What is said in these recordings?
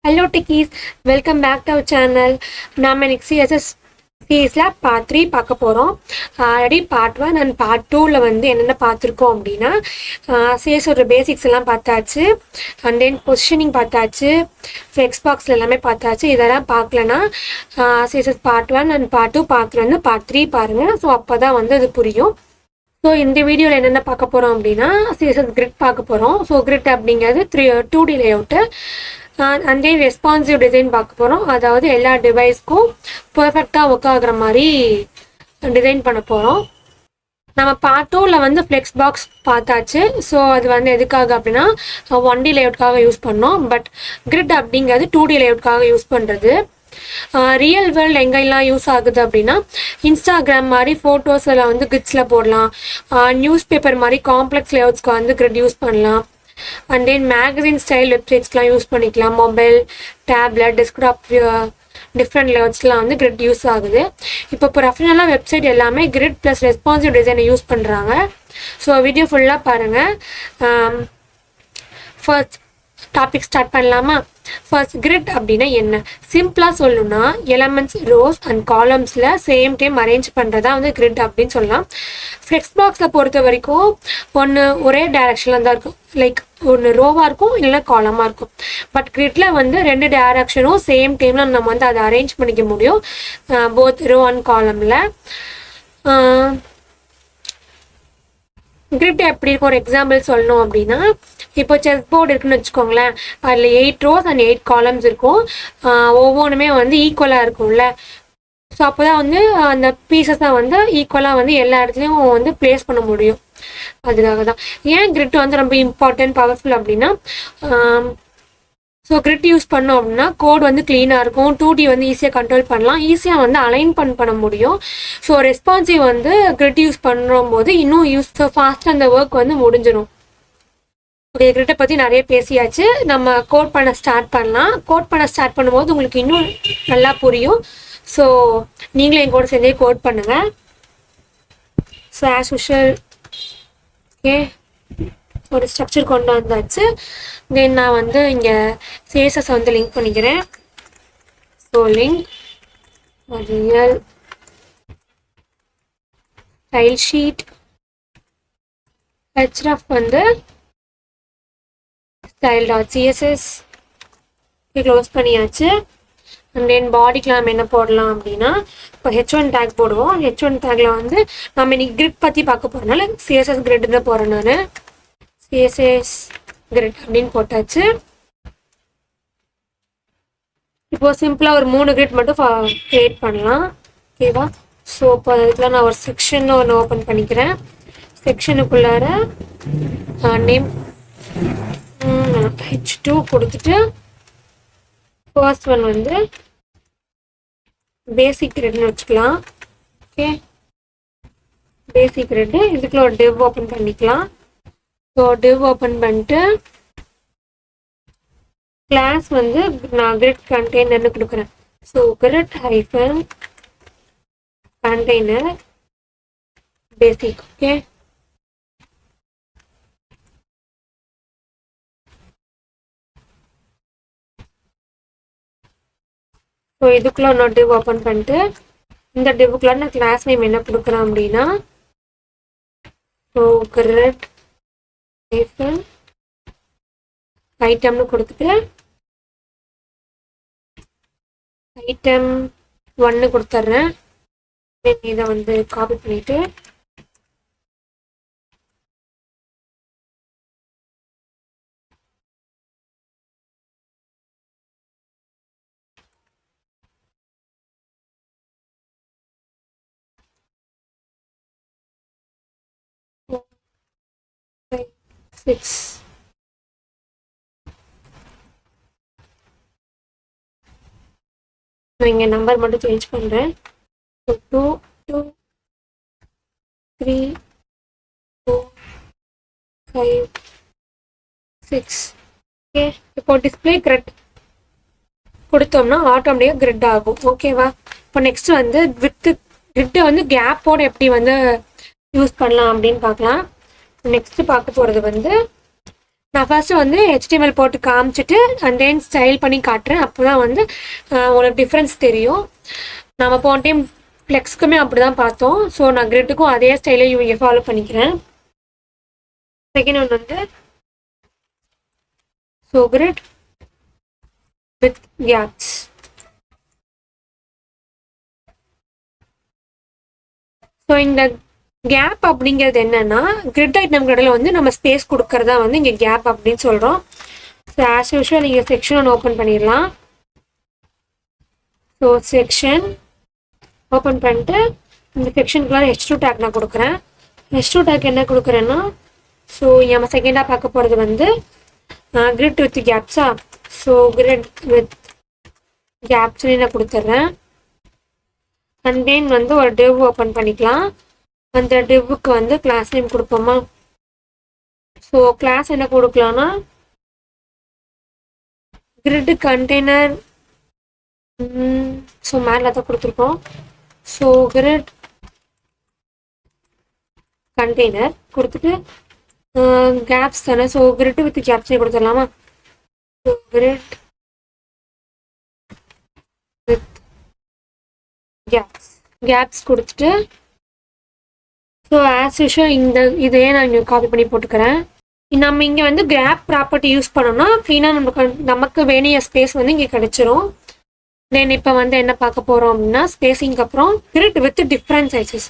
Hello Techies, welcome back to our channel. நாம் இன்னைக்கு CSS சீரீஸில் பார்ட் 3 பார்க்க போகிறோம். ஆல்ரெடி பார்ட் 1 அண்ட் பார்ட் 2ல் வந்து என்னென்ன பார்த்துருக்கோம் அப்படின்னா சிஎஸ்ஸோட பேசிக்ஸ் எல்லாம் பார்த்தாச்சு, அண்ட் தென் பொசிஷனிங் பார்த்தாச்சு, ஃப்ளெக்ஸ் பாக்ஸில் எல்லாமே பார்த்தாச்சு. இதெல்லாம் பார்க்கலன்னா சிஎஸ்எஸ் பார்ட் 1 அண்ட் பார்ட் 2 பார்க்குறேன்னு பார்ட் 3 பாருங்கள். ஸோ அப்போ தான் வந்து அது புரியும். ஸோ இந்த வீடியோவில் என்னென்ன பார்க்க போகிறோம் அப்படின்னா சிஎஸ்எஸ் கிரிட் பார்க்க போகிறோம். ஸோ கிரிட் அப்படிங்கிறது 2D layout and then responsive design பார்க்க போகிறோம். அதாவது எல்லா டிவைஸ்க்கும் பர்ஃபெக்டாக ஒர்க் ஆகுற மாதிரி டிசைன் பண்ண போகிறோம். நம்ம பார்ட் 2ல் வந்து ஃப்ளெக்ஸ் பாக்ஸ் பார்த்தாச்சு. ஸோ அது வந்து எதுக்காக அப்படின்னா 1D லேஅவுட்காக யூஸ் பண்ணோம். பட் கிரிட் அப்படிங்கிறது 2D லேஅவுட்காக யூஸ் பண்ணுறது. ரியல் வேர்ல்டு எங்கெல்லாம் யூஸ் ஆகுது அப்படின்னா இன்ஸ்டாகிராம் மாதிரி ஃபோட்டோஸில் வந்து கிரிட்ஸில் போடலாம். நியூஸ் பேப்பர் மாதிரி காம்ப்ளெக்ஸ் லேஅவுட்ஸ்க்கு வந்து கிரிட் யூஸ் பண்ணலாம். அண்ட் தென் மேகசின் ஸ்டைல் வெப்சைட்ஸ்லாம் யூஸ் பண்ணிக்கலாம். மொபைல், டேப்லெட், டெஸ்க்டாப் டிஃப்ரெண்ட் லேஅவுட்ஸ்லாம் வந்து கிரிட் யூஸ் ஆகுது. இப்போ ப்ரொஃபஷனலாக வெப்சைட் எல்லாமே கிரிட் ப்ளஸ் ரெஸ்பான்சிவ் டிசைனை யூஸ் பண்ணுறாங்க. ஸோ வீடியோ ஃபுல்லாக பாருங்கள். ஃபர்ஸ்ட் டாபிக் ஸ்டார்ட் பண்ணலாமா? ஃபர்ஸ்ட் கிரிட் அப்படின்னா என்ன? சிம்பிளாக சொல்லணும்னா எலமெண்ட்ஸ் ரோஸ் அண்ட் காலம்ஸில் சேம் டைம் அரேஞ்ச் பண்ணுறதா வந்து கிரிட் அப்படின்னு சொல்லலாம். ஃப்ளெக்ஸ் பாக்ஸில் பொறுத்த வரைக்கும் ஒன்று ஒரே டைரக்ஷனில் தான் இருக்கும், லைக் ஒன்று ரோவாக இருக்கும் இல்லைன்னா காலமாக இருக்கும். பட் கிரிட்டில் வந்து 2 டைரக்ஷனும் சேம் டைமில் நம்ம வந்து அதை அரேஞ்ச் பண்ணிக்க முடியும், போத் ரோ அண்ட் காலமில். கிரிட் எப்படி இருக்கும் ஒரு எக்ஸாம்பிள் சொல்லணும் அப்படின்னா, இப்போ செஸ் போர்டு இருக்குன்னு வச்சுக்கோங்களேன். அதில் 8 ரோஸ் அண்ட் 8 காலம்ஸ் இருக்கும். ஒவ்வொன்றுமே வந்து ஈக்குவலாக இருக்கும்ல. ஸோ அப்போ தான் வந்து அந்த பீசஸை வந்து ஈக்குவலாக வந்து எல்லா இடத்துலையும் வந்து ப்ளேஸ் பண்ண முடியும். அதுக்காக தான் ஏன் கிரிட் வந்து ரொம்ப இம்பார்ட்டன்ட், பவர்ஃபுல் அப்படின்னா, ஸோ கிரிட் யூஸ் பண்ணோம் அப்படின்னா கோட் வந்து க்ளீனாக இருக்கும். 2D வந்து ஈஸியாக கண்ட்ரோல் பண்ணலாம், ஈஸியாக வந்து அலைன் பண்ண முடியும். ஸோ ரெஸ்பான்சிவ் வந்து கிரிட் யூஸ் பண்ணும்போது இன்னும் ஃபாஸ்ட்டாக அந்த ஒர்க் வந்து முடிஞ்சிடும். ஓகே, கிரிட்டை பற்றி நிறைய பேசியாச்சு. நம்ம கோட் பண்ண ஸ்டார்ட் பண்ணலாம். கோட் பண்ண ஸ்டார்ட் பண்ணும்போது உங்களுக்கு இன்னும் நல்லா புரியும். ஸோ நீங்களும் என் கூட சேர்ந்தே கோட் பண்ணுங்கள். ஸோ ஆஸ் யூஷுவல் ஓகே, ஒரு ஸ்ட்ரக்சர் கொண்டு வந்தாச்சு. தென் நான் வந்து இங்கே சிஎஸ்எஸ் வந்து லிங்க் பண்ணிக்கிறேன். So link real style sheet href வந்து style.css க்ளோஸ் பண்ணியாச்சு. அண்ட் தென் பாடிக்கு நம்ம என்ன போடலாம் அப்படின்னா, இப்போ H1 டேக் போடுவோம். H1 டேக்ல வந்து நம்ம இன்னைக்கு கிரிட் பற்றி பார்க்க போகிறனால சிஎஸ்எஸ் கிரிட் தான் போகிறேன். நான் சிஎஸ்எஸ் கிரிட் அப்படின்னு போட்டாச்சு. இப்போ சிம்பிளாக ஒரு 3 கிரிட் மட்டும் க்ரியேட் பண்ணலாம். ஓகேவா? ஸோ இப்போ அதுக்குலாம் நான் ஒரு செக்ஷன் ஒன்று ஓப்பன் பண்ணிக்கிறேன். செக்ஷனுக்குள்ளார நேம் H2 கொடுத்துட்டு ஃபர்ஸ்ட் ஒன் வந்து பேசிக் கிரிட்னு வச்சுக்கலாம். ஓகே, பேசிக் கிரிட். இதுக்குள்ள ஒரு டிவ் ஓப்பன் பண்ணிக்கலாம். ஸோ டிவ் ஓப்பன் பண்ணிட்டு கிளாஸ் வந்து நான் கிரிட் கண்டெய்னர்னு கொடுக்குறேன். ஸோ கிரிட் ஹைஃபன் கண்டெய்னர் பேசிக். ஓகே, ஸோ இதுக்குள்ளே இன்னொரு டிவ் ஓப்பன் பண்ணிட்டு இந்த டிவுக்குள்ள நான் கிளாஸ் நேம் என்ன கொடுக்குறேன் அப்படின்னா, ஸோ கிரிட் ஐட்டம்னு கொடுத்துட்டு ஐட்டம் 1 கொடுத்துட்றேன். இதை வந்து காப்பி பண்ணிட்டு நான் இங்கே நம்பர் மட்டும் சேஞ்ச் பண்ணுறேன். 2 2 3 4 5 6. ஓகே, இப்போ டிஸ்பிளே கிரிட் கொடுத்தோம்னா ஆட்டோமேட்டிக்காக கிரிட் ஆகும். ஓகேவா? இப்போ நெக்ஸ்ட் வந்து கிரிட்டை வந்து கேப்போடு எப்படி வந்து யூஸ் பண்ணலாம் அப்படின்னு பார்க்கலாம். நெக்ஸ்ட் பார்க்க போகிறது வந்து நான் ஃபர்ஸ்ட் வந்து HTML போட்டு காமிச்சிட்டு அண்ட் தென் ஸ்டைல் பண்ணி காட்டுறேன். அப்போ தான் வந்து உங்களுக்கு டிஃப்ரென்ஸ் தெரியும். நம்ம போன டைம் ஃப்ளெக்ஸ்க்குமே அப்படி தான் பார்த்தோம். ஸோ நான் கிரிட்டுக்கும் அதே ஸ்டைலே இவங்க ஃபாலோ பண்ணிக்கிறேன். செகண்ட் ஒன்று வந்து so grid with gaps. So இந்த கேப் அப்படிங்கிறது என்னன்னா கிரிட் ஐட்டம் கடையில் வந்து நம்ம ஸ்பேஸ் கொடுக்கறதா வந்து இங்கே கேப் அப்படின்னு சொல்கிறோம். ஸோ ஆஸ் யூஷுவல் நீங்கள் செக்ஷன் ஒன்று ஓப்பன் பண்ணிடலாம். ஸோ செக்ஷன் ஓப்பன் பண்ணிட்டு இந்த செக்ஷனுக்குள்ள H2 டேக் நான் கொடுக்குறேன். H2 டேக் என்ன கொடுக்குறேன்னா ஸோ நம்ம செகண்டாக பார்க்க போகிறது வந்து கிரிட் வித் கேப்ஸா. ஸோ கிரிட் வித் கேப்ஸ்னு நான் கொடுத்துட்றேன். அண்ட் தென் வந்து ஒரு டிவ் ஓப்பன் பண்ணிக்கலாம். அந்த டிவ்வுக்கு வந்து கிளாஸ் நேம் கொடுப்போமா. ஸோ கிளாஸ் என்ன கொடுக்கலாம்னா கிரிட் கண்டெய்னர். ஸோ மேலே தான் கொடுத்துருக்கோம். ஸோ கிரிட் கண்டெய்னர் கொடுத்துட்டு கேப்ஸ் தானே. ஸோ கிரிட் வித் கேப்ஸ்னே கொடுத்துடலாமா. ஸோ கிரிட் வித் கேப்ஸ் கொடுத்துட்டு ஸோ ஆஸ் யூஷுவல் இதையே நான் இங்கே காப்பி பண்ணி போட்டுக்கிறேன். நம்ம இங்கே வந்து கிராப் ப்ராப்பர்ட்டி யூஸ் பண்ணோம்னா க்ளீனாக நமக்கு வேணிய ஸ்பேஸ் வந்து இங்கே கிடைச்சிரும். தென் இப்போ வந்து என்ன பார்க்க போகிறோம் அப்படின்னா ஸ்பேஸிங்க்கு அப்புறம் grid with different sizes.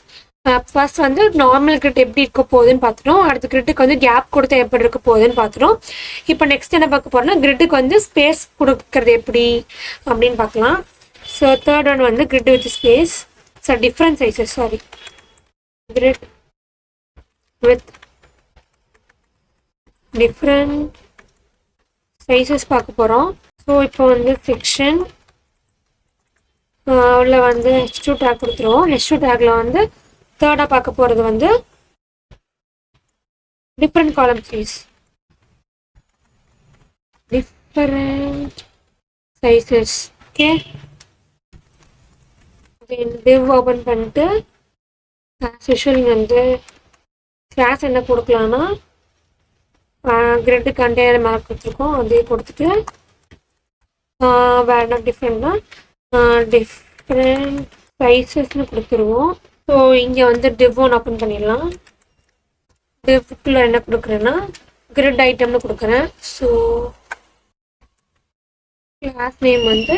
First வந்து நார்மல் கிரிட் எப்படி இருக்க போகுதுன்னு பார்த்துட்டோம். அடுத்த கிரிட்டுக்கு வந்து கேப் கொடுத்தா எப்படி இருக்க போகுதுன்னு பார்த்துட்டோம். இப்போ நெக்ஸ்ட் என்ன பார்க்க போகிறோம்னா கிரிட்டுக்கு வந்து ஸ்பேஸ் கொடுக்கறது எப்படி அப்படின்னு பார்க்கலாம். ஸோ தேர்ட் ஒன் வந்து grid with space. So different sizes grid with different sizes பார்க்க போகிறோம். ஸோ இப்போ வந்து செக்ஷன் உள்ள வந்து H2 டேக் கொடுத்துருவோம். H2 டேக்ல வந்து தேர்டாக பார்க்க போகிறது வந்து டிஃப்ரெண்ட் காலம் சைஸ். Different sizes. ஓகே, தென் டிவ் ஓப்பன் பண்ணிட்டு ஆஸ் யூஷுவல் இங்கே வந்து கிளாஸ் என்ன கொடுக்கலாம்னா கிரிட் கண்டெய்னர் மேலே கொடுத்துருக்கோம். அதே கொடுத்துட்டு வேறு என்ன டிஃப்ரெண்ட்னா டிஃப்ரெண்ட் சைஸஸ்னு கொடுத்துருவோம். ஸோ இங்கே வந்து டிவ் ஒன் ஓப்பன் பண்ணிடலாம். டிவ்க்குள்ள என்ன கொடுக்குறேன்னா கிரிட் ஐட்டம்னு கொடுக்குறேன். ஸோ கிளாஸ் நேம் வந்து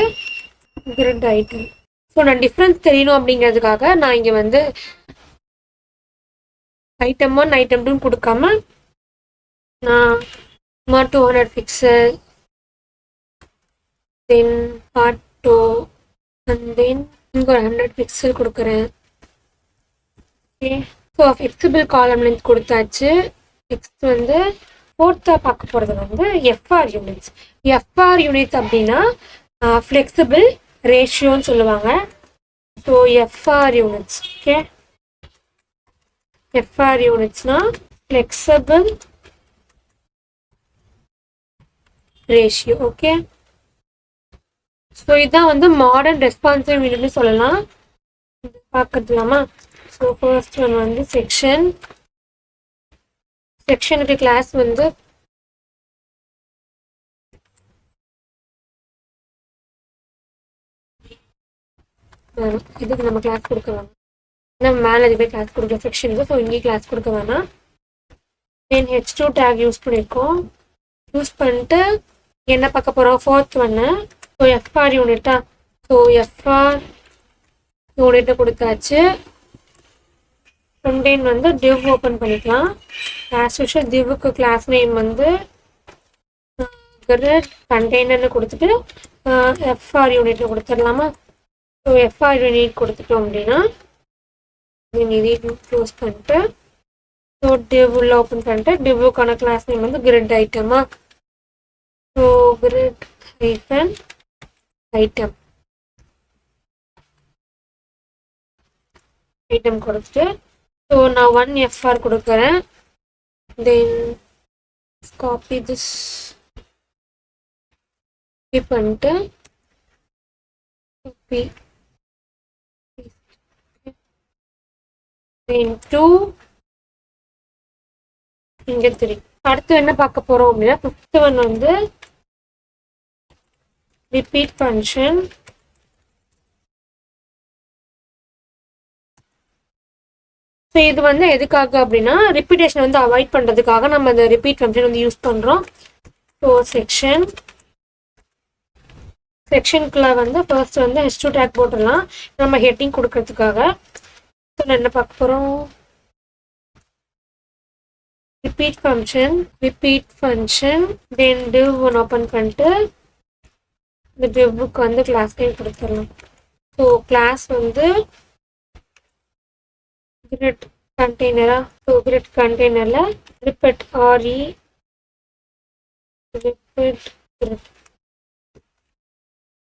கிரிட் ஐட்டம். ஸோ நான் டிஃப்ரென்ஸ் தெரியணும் அப்படிங்கிறதுக்காக நான் இங்கே வந்து ஐட்டம் 1 ஐட்டம் 2 கொடுக்காம நான் 200 pixel then auto and then இங்கே ஒரு 100 பிக்சல் கொடுக்குறேன். Okay, so flexible column length கொடுத்தாச்சு. நெக்ஸ்ட் வந்து ஃபோர்த்தாக பார்க்க போகிறது வந்து எஃப்ஆர் யூனிட்ஸ். எஃப்ஆர் யூனிட்ஸ் அப்படின்னா ஃப்ளெக்சிபிள் ரேஷியோன்னு சொல்லுவாங்க. So FR units. Okay, FR யூனிட்ஸ்னா ஃப்ளெக்சிபிள் ரேஷியோ. ஓகே, ஸோ இதுதான் வந்து மாடர்ன் ரெஸ்பான்சிவ் யூனிட்னு சொல்லலாம். பார்க்கலாமா. ஸோ ஃபர்ஸ்ட் ஒன் வந்து செக்ஷனுக்கு கிளாஸ் வந்து இதுக்கு நம்ம கிளாஸ் கொடுக்க வேணாம். நம்ம மேலே எதுவுமே கிளாஸ் கொடுக்கல செக்ஷனுக்கு. ஸோ இங்கேயும் கிளாஸ் கொடுக்க வேணாம். தென் H2 டேக் யூஸ் பண்ணியிருக்கோம். யூஸ் பண்ணிட்டு என்ன பார்க்க போகிறோம் ஃபோர்த் ஒன்று. ஸோ எஃப்ஆர் யூனிட்டா. ஸோ எஃப்ஆர் யூனிட்டை கொடுத்தாச்சு. தென் வந்து டிவ் ஓப்பன் பண்ணிக்கலாம். ஆஸ் யூஷுவல் டிவ்வுக்கு கிளாஸ் நேம் வந்து கிரிட் கண்டெய்னர்னு கொடுத்துட்டு எஃப்ஆர் யூனிட்டை கொடுத்துடலாமா. ஸோ எஃப்ஆர் யூனிட் கொடுத்துட்டோம் அப்படின்னா இதையும் க்ளோஸ் பண்ணிட்டு ஸோ டிவ் உள்ள ஓப்பன் பண்ணிட்டு டிவ்வுக்கான கிளாஸ் நேம் வந்து கிரிட் ஐட்டமா. ஸோ கிரிட் ஐட்டம் கொடுத்துட்டு ஸோ நான் 1 எஃப்ஆர் கொடுக்குறேன். தென் காப்பி திஸ் பண்ணிட்டு காப்பி தென் 2 இங்கே 3. அடுத்து என்ன பார்க்க போறோம் அப்படின்னா, ஃபிஃப்த் ஒன் வந்து ரிப்பீட் ஃபங்க்ஷன். ஸோ இது வந்து எதுக்காக அப்படின்னா, ரிப்பீட்டேஷன் வந்து அவாய்ட் பண்ணுறதுக்காக நம்ம இந்த ரிப்பீட் ஃபங்க்ஷன் வந்து யூஸ் பண்ணுறோம். ஸோ செக்ஷனுக்குள்ள வந்து ஃபர்ஸ்ட் வந்து H2 டேக் போட்டுடலாம் நம்ம ஹெட்டிங் கொடுக்கறதுக்காக. ஸோ நான் என்ன பார்க்க போகிறோம், ரிப்பீட் ஃபங்க்ஷன் தென் div ஒன்று ஓப்பன் பண்ணிட்டு இந்த divக்கு வந்து கிளாஸ் நேம் கொடுத்துடலாம். ஸோ கிளாஸ் வந்து கிரிட் கண்டெய்னரா. ஸோ கிரிட் கண்டெய்னரில் ரிப்பீட் RE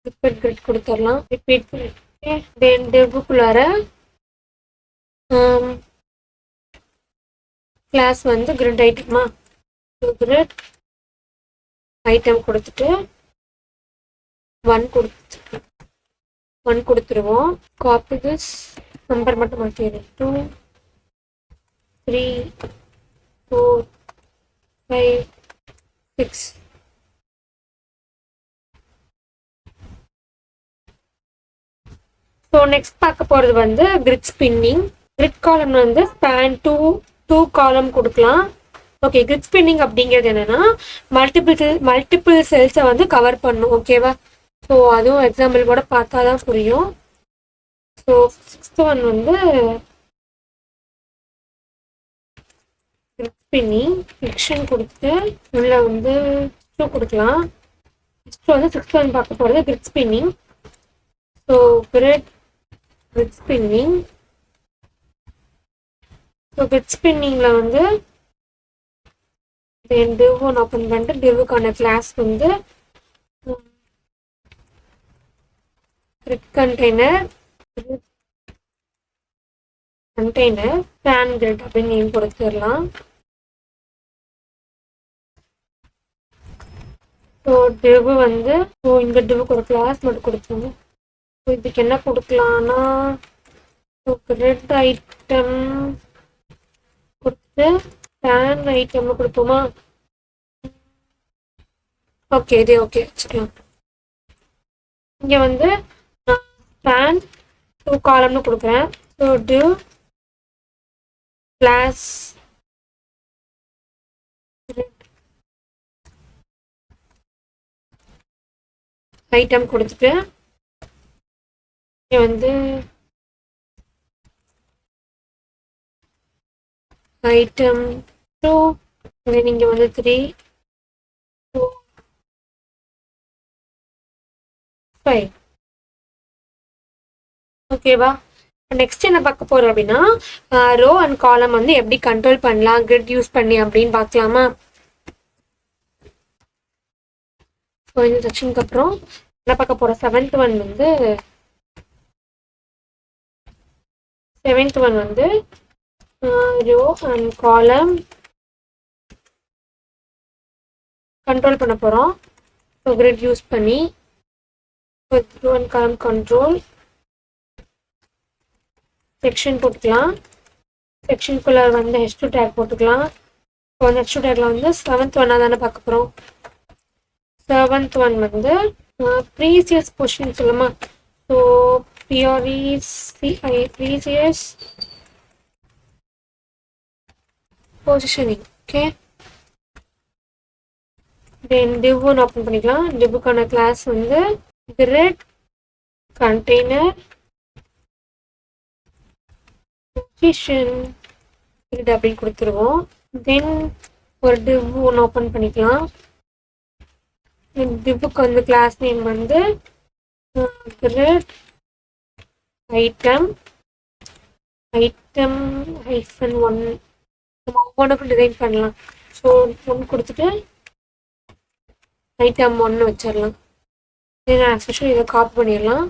ரிப்பீட் கிரிட் கொடுத்துடலாம். Repeat grid. தென் divக்குள்ளார கிளாஸ் வந்து கிரிட் ஐட்டமா. கிரிட் ஐட்டம் கொடுத்துட்டு 1 கொடுத்துருவோம். காப்பி திஸ் நம்பர் மட்டும் மாற்றிடுறேன். 2 3 4 5 6. ஸோ நெக்ஸ்ட் பார்க்க போகிறது வந்து கிரிட் ஸ்பின்னிங். கிரிட் காலம் வந்து ஸ்பேன் 2 காலம் கொடுக்கலாம். ஓகே, கிரிட் ஸ்பின்னிங் அப்படிங்கிறது என்னன்னா மல்டிபிள் செல்ஸை வந்து கவர் பண்ணும். ஓகேவா? ஸோ அதுவும் எக்ஸாம்பிள் கூட பார்த்தா தான் புரியும். ஸோ சிக்ஸ்த் ஒன் வந்து கிரிட் ஸ்பின்னிங் ஃபிக்ஷன் கொடுத்துட்டு உள்ள வந்து 2 கொடுக்கலாம். நெக்ஸ்ட் வந்து சிக்ஸ்த் ஒன் பார்க்க போகிறது grid spinning. So grid spinning. So grid ஸ்பின்னிங்கில் வந்து div ஒன்று ஓப்பன் பண்ணிட்டு divக்கான கிளாஸ் வந்து கிரிட் கண்டெய்னர் ஸ்பேன் கிரிட் அப்படின்னு நேம் கொடுத்துடலாம். ஸோ div வந்து இந்த divக்கு ஒரு கிளாஸ் மட்டும் கொடுத்துருங்க. ஸோ இதுக்கு என்ன கொடுக்கலாம்னா கிரிட் ஐட்டம் கொடுத்து ஸ்பேன் ஐட்டம்னு கொடுப்போமா? ஓகே, இது ஓகே வச்சுக்கலாம். இங்கே வந்து ஸ்பேன் 2 காலம்னு கொடுக்குறேன். ஸோ div கிளாஸ் ஐட்டம் கொடுத்துட்டு இங்கே வந்து ஐட்டம் 2 நீங்கள் வந்து 3 4 5. ஓகேவா? நெக்ஸ்ட் என்ன பார்க்க போறோம் அப்படின்னா, ரோ அண்ட் காலம் வந்து எப்படி கண்ட்ரோல் பண்ணலாம் கிரிட் யூஸ் பண்ணி அப்படின்னு பார்க்கலாமா? ஸோ இந்த செக்ஷனுக்கு அப்புறம் என்ன பார்க்க போறோம், செவன்த் ஒன் வந்து ரோ அண்ட் காலம் கண்ட்ரோல் பண்ண போகிறோம். ஸோ கிரிட் யூஸ் பண்ணி row and column control section போட்டுக்கலாம். செக்ஷனுக்குள்ளே வந்து H2 டேக் போட்டுக்கலாம். இப்போ வந்து H2 டேக்கில் வந்து செவன்த் ஒன்னாக தானே பார்க்க போகிறோம். செவன்த் ஒன் வந்து ப்ரீசியஸ் பொசிஷன் சொல்லுமா? So precious positioning. ஓகே, தென் div ஒன்று ஓப்பன் பண்ணிக்கலாம். divக்கான கிளாஸ் வந்து கிரிட் கண்டெய்னர் பொசிஷன் கிரிட் அப்படின்னு கொடுத்துருவோம். தென் ஒரு div ஒன்று ஓப்பன் பண்ணிக்கலாம். divக்கு வந்து கிளாஸ் நேம் வந்து கிரிட் ஐட்டம் -1. நம்ம ஒவ்வொன்றுக்கும் டிசைன் பண்ணலாம். ஸோ 1 கொடுத்துட்டு ஐட்டம் 1 வச்சிடலாம். நான் ஆக்சுவலி இதை காப்பி பண்ணிடலாம்.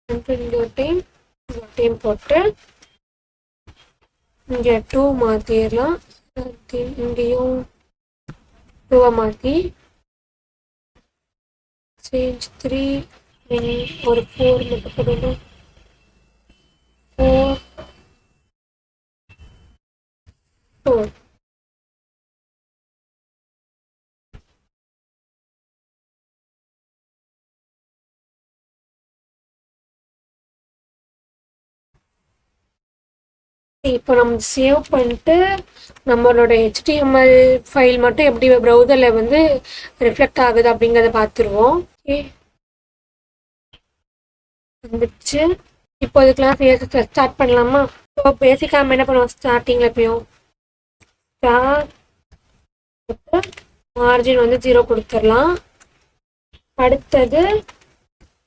இந்த டைம் போட்டு இங்கே 2 மாற்றிடலாம். இங்கேயும் 2 மாற்றி சேஞ்ச் 3 ஒரு 4 மட்டும் போடணும். 4 இப்போ நம்ம சேவ் பண்ணிட்டு நம்மளோட HTML ஃபைல் மட்டும் எப்படி ப்ரௌசரில் வந்து ரிஃப்ளெக்ட் ஆகுது அப்படிங்கிறத பார்த்துருவோம். ஓகே, வந்துடுச்சு. இப்போ இதுக்கெல்லாம் ஸ்டார்ட் பண்ணலாமா? ஸோ பேசிக்காக நம்ம என்ன பண்ணுவோம், ஸ்டார்டிங்கில் எப்பயும் ஸ்டார்ட் மார்ஜின் வந்து 0 கொடுத்துடலாம். அடுத்தது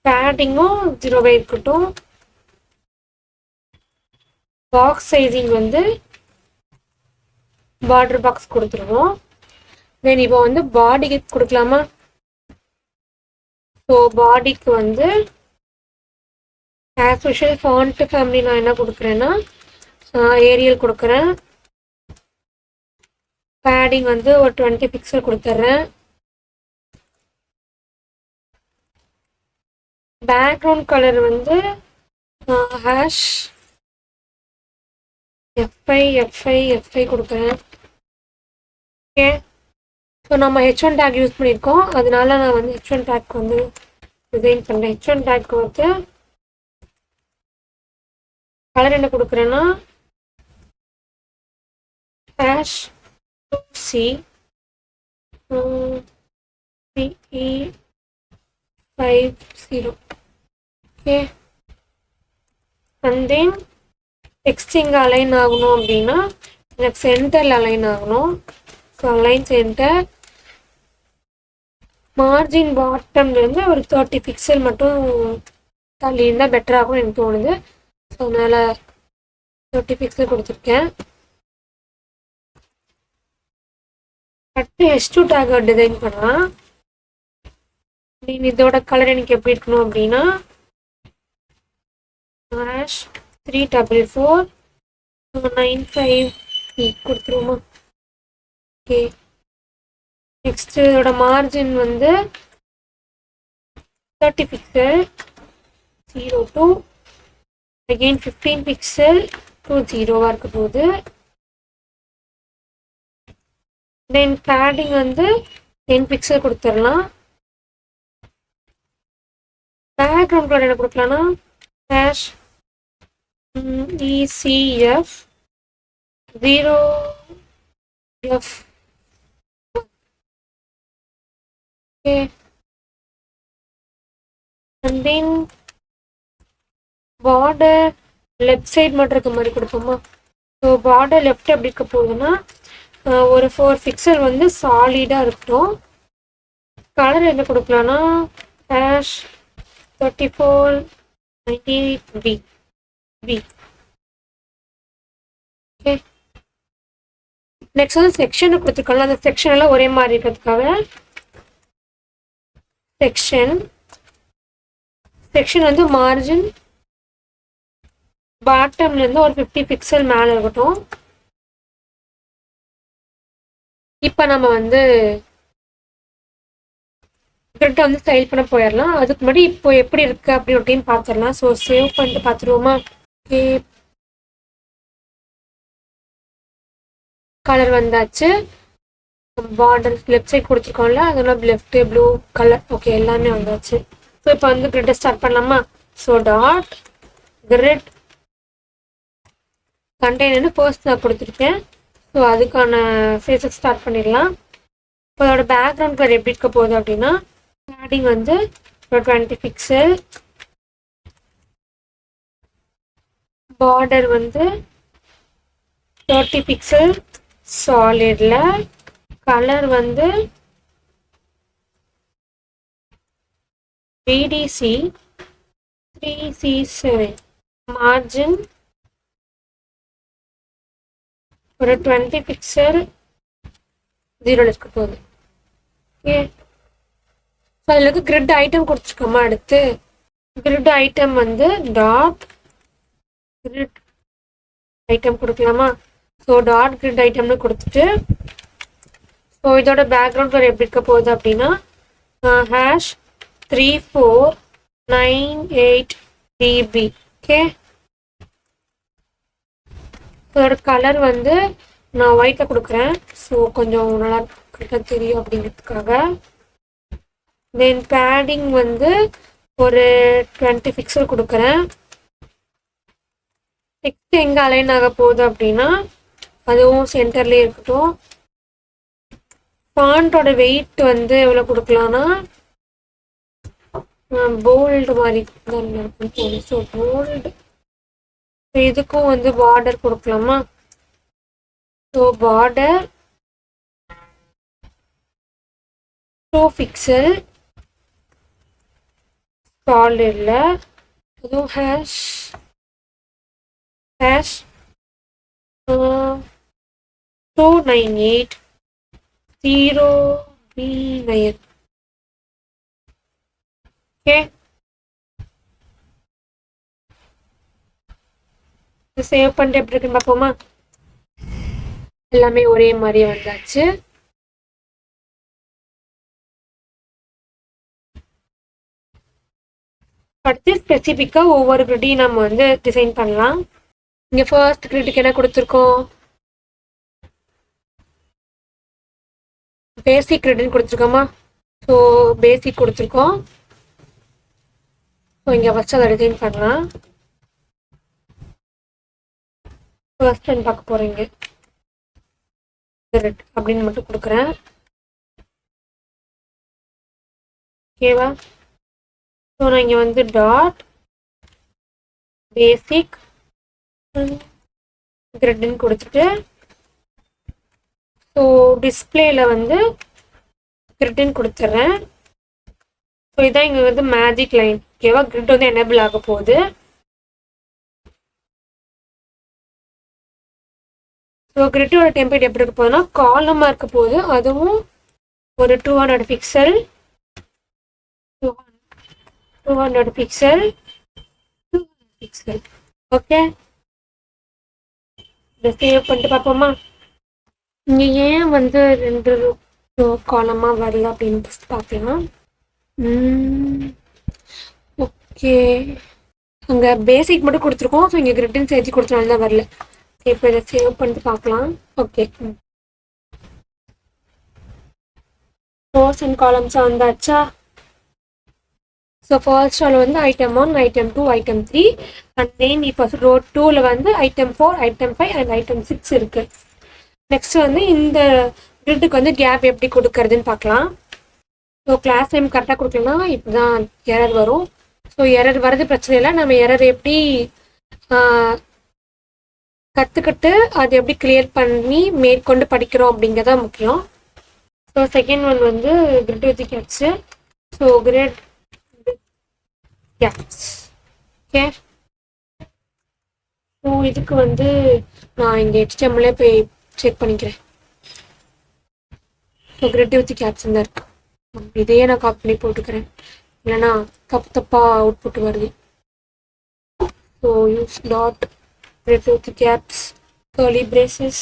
பேடிங்கும் 0 இருக்கட்டும். பாக்ஸ் சைஸிங் வந்து பார்டர் பாக்ஸ் கொடுத்துருவோம். தென் இப்போ வந்து பாடிக்கு கொடுக்கலாமா? ஸோ பாடிக்கு வந்து ஆஸ் யூஷுவல் ஃபாண்ட் ஃபேமிலி நான் என்ன கொடுக்குறேன்னா ஏரியல் கொடுக்குறேன். பேடிங் வந்து ஒரு 20 பிக்சல் கொடுத்துட்றேன். பேக்ரவுண்ட் கலர் வந்து ஹேஷ் எஃப்ஐ கொடுக்குறேன். ஓகே, ஸோ நம்ம H1 டேக் யூஸ் பண்ணியிருக்கோம், அதனால நான் வந்து H1 டேக் வந்து டிசைன் பண்ணுறேன். H1 டேக் வந்து கலர் என்ன கொடுக்குறேன்னா hash C CE50. Okay, and then text இங்கே அலைன் ஆகணும் அப்படின்னா எனக்கு சென்டரில் அலைன் ஆகணும். So align centre. மார்ஜின் பாட்டம்லேருந்து ஒரு 30 பிக்சல் மட்டும் தள்ளி இருந்தால் பெட்டராகும் எனக்கு தோணுது. ஸோ அதனால் 30 பிக்சல் கொடுத்துருக்கேன். அடுத்து H2 டேக் டிசைன் பண்ணலாம். இதோட கலர் எனக்கு எப்படி இருக்கணும் அப்படின்னா ஹேஷ் 34495 கொடுத்துருவோமா? ஓகே, நெக்ஸ்ட் இதோட மார்ஜின் வந்து 30 pixel 0 to again 15 pixel to 0 இருக்க போகுது. தென் பேடிங் வந்து 10 பிக்சல் கொடுத்துடலாம். பேக்ரவுண்ட் கலர் என்ன கொடுக்கலாம்னா hash ECF 0F. Okay, and then border left side மட்டும் இருக்க மாதிரி கொடுப்போமா? ஸோ பார்டர் லெஃப்ட் எப்படி இருக்க போகுதுன்னா ஒரு 4 பிக்சல் வந்து சாலிடாக இருக்கட்டும். கலர் என்ன கொடுக்கலாம்னா ஹேஷ் 3490B. ஓகே, நெக்ஸ்ட் வந்து செக்ஷனை கொடுத்துருக்கோம்ல, அந்த செக்ஷன் எல்லாம் ஒரே மாதிரி இருக்கிறதுக்காக செக்ஷன் வந்து மார்ஜின் பாட்டம்லேருந்து ஒரு 50 பிக்சல் மேலே இருக்கட்டும். இப்போ நம்ம வந்து கிரிட்டை வந்து ஸ்டைல் பண்ண போயிடலாம். அதுக்கு முன்னாடி இப்போ எப்படி இருக்கு அப்படி ஒரு டைம் பார்த்துடலாம். ஸோ சேவ் பண்ணிட்டு பார்த்துருவோமா? ஓகே, கலர் வந்தாச்சு. பார்டர் லெஃப்ட் சைட் கொடுத்துருக்கோம்ல, அதெல்லாம் லெஃப்ட் ப்ளூ கலர். ஓகே, எல்லாமே வந்தாச்சு. ஸோ இப்போ வந்து கிரிட்டை ஸ்டார்ட் பண்ணலாமா? ஸோ டாட் கிரிட் கண்டெய்னர்னு ஃபர்ஸ்ட் நான் கொடுத்துருக்கேன். ஸோ அதுக்கான ஃபேஸஸ் ஸ்டார்ட் பண்ணிடலாம். இப்போ அதோட பேக்ரவுண்ட் கலர் எப்படி இருக்க போகுது அப்படின்னா பேடிங் வந்து ஒரு 20 பிக்சல், பார்டர் வந்து 30 பிக்சல் சாலிட்ல, கலர் வந்து VDC 3C7, மார்ஜின் ஒரு 20 பிக்சல் 0 இருக்க போகுது. ஓகே, ஸோ அதில் வந்து கிரிட் ஐட்டம் கொடுத்துருக்கோமா? அடுத்து கிரிட் ஐட்டம் வந்து டாட் கிரிட் ஐட்டம் கொடுக்கலாமா? ஸோ டாட் கிரிட் ஐட்டம்னு கொடுத்துட்டு ஸோ இதோட பேக்ரவுண்ட் கலர் எப்படி இருக்க போகுது அப்படின்னா ஹேஷ் 3498DB. ஓகே, இதோட கலர் வந்து நான் ஒயிட்டில் கொடுக்குறேன். ஸோ கொஞ்சம் நல்லா கரெக்டாக தெரியும் அப்படிங்கிறதுக்காக. தென் பேடிங் வந்து ஒரு 20 பிக்சல் கொடுக்குறேன். டெக்ஸ்ட் எங்கே அலைன் ஆக போகுது அப்படின்னா அதுவும் சென்டர்லேயே இருக்கட்டும். ஃபாண்டோட வெயிட் வந்து எவ்வளோ கொடுக்கலான்னா போல்டு மாதிரி தான் இருக்கும் போகுது. So bold. இதுக்கும் வந்து பார்டர் கொடுக்கலாமா? ஸோ பார்டர் 2 பிக்சல் சாலிட்ல அதுவும் ஹேஷ் 298 0B9. ஓகே, சேவ் பண்ணிட்டு எப்படி இருக்குன்னு பார்ப்போமா? எல்லாமே ஒரே மாதிரி வந்தாச்சு. அடுத்து ஸ்பெசிஃபிக்காக ஒவ்வொரு கிரிட்டையும் நம்ம வந்து டிசைன் பண்ணலாம். இங்கே ஃபர்ஸ்ட் கிரிட்டுக்கு என்ன கொடுத்துருக்கோம்? பேசிக் கிரிட்னு கொடுத்துருக்கோமா? ஸோ பேசிக் கொடுத்துருக்கோம். ஸோ இங்கே ஃபஸ்ட்டு அதை டிசைன் பண்ணலாம். ஃபர்ஸ்ட் டைம் பார்க்க போகிறீங்க கிரிட் அப்படின்னு மட்டும் கொடுக்குறேன். ஓகேவா? ஸோ நான் இங்கே வந்து டாட் பேசிக் கிரிட்னு கொடுத்துட்டு ஸோ டிஸ்பிளேல வந்து கிரிட்னு கொடுத்துட்றேன். ஸோ இதான் இங்கே வந்து மேஜிக் லைன். ஓகேவா? கிரிட் வந்து எனேபிள் ஆக போகுது. ஸோ கிரிட்டோட டெம்ப்ளேட் எப்படி இருக்க போகுதுன்னா காலமாக இருக்க போகுது. அதுவும் ஒரு 200 பிக்சல் 200 பிக்சல் 200 பிக்சல். ஓகே, இதை சேவ் பண்ணிட்டு பார்ப்போமா? இங்கே ஏன் வந்து 2 காலமாக வரல அப்படின்னு பார்க்கலாம். ஓகே, அங்கே பேசிக் மட்டும் கொடுத்துருக்கோம். ஸோ இங்கே கிரிட்டன் சேர்த்து கொடுத்தனால தான் வரல. இப்போ இதை சேவ் பண்ணிட்டு பார்க்கலாம். ஓகே, ரோஸ் அண்ட் காலம்ஸாக வந்தாச்சா? ஸோ ஃபர்ஸ்ட் ரோவில் வந்து item 1, item 2, item 3 and then இப்போ ரோ 2ல் வந்து ஐட்டம் 4, ஐட்டம் 5 அண்ட் ஐட்டம் 6 இருக்குது. நெக்ஸ்ட் வந்து இந்த கிரிட்டுக்கு வந்து கேப் எப்படி கொடுக்கறதுன்னு பார்க்கலாம். ஸோ கிளாஸ் டைம் கரெக்டாக கொடுக்கலன்னா இப்போ தான் எரர் வரும். ஸோ எரர் வரது பிரச்சனை இல்லை. நம்ம எரர் எப்படி கற்றுக்கிட்டு அது எப்படி கிளியர் பண்ணி மேற்கொண்டு படிக்கிறோம் அப்படிங்கிறதா முக்கியம். ஸோ செகண்ட் ஒன் வந்து grid with gaps. So grid gaps. Okay, so இதுக்கு வந்து நான் இங்கே HTML போய் செக் பண்ணிக்கிறேன். ஸோ கிரிட் வித் கேப்ஸ் தான் இருக்கு. இதையே நான் காப்பி பண்ணி போட்டுக்கிறேன், இல்லைன்னா தப்பாக அவுட்புட் வருது. So use dot grid with caps curly braces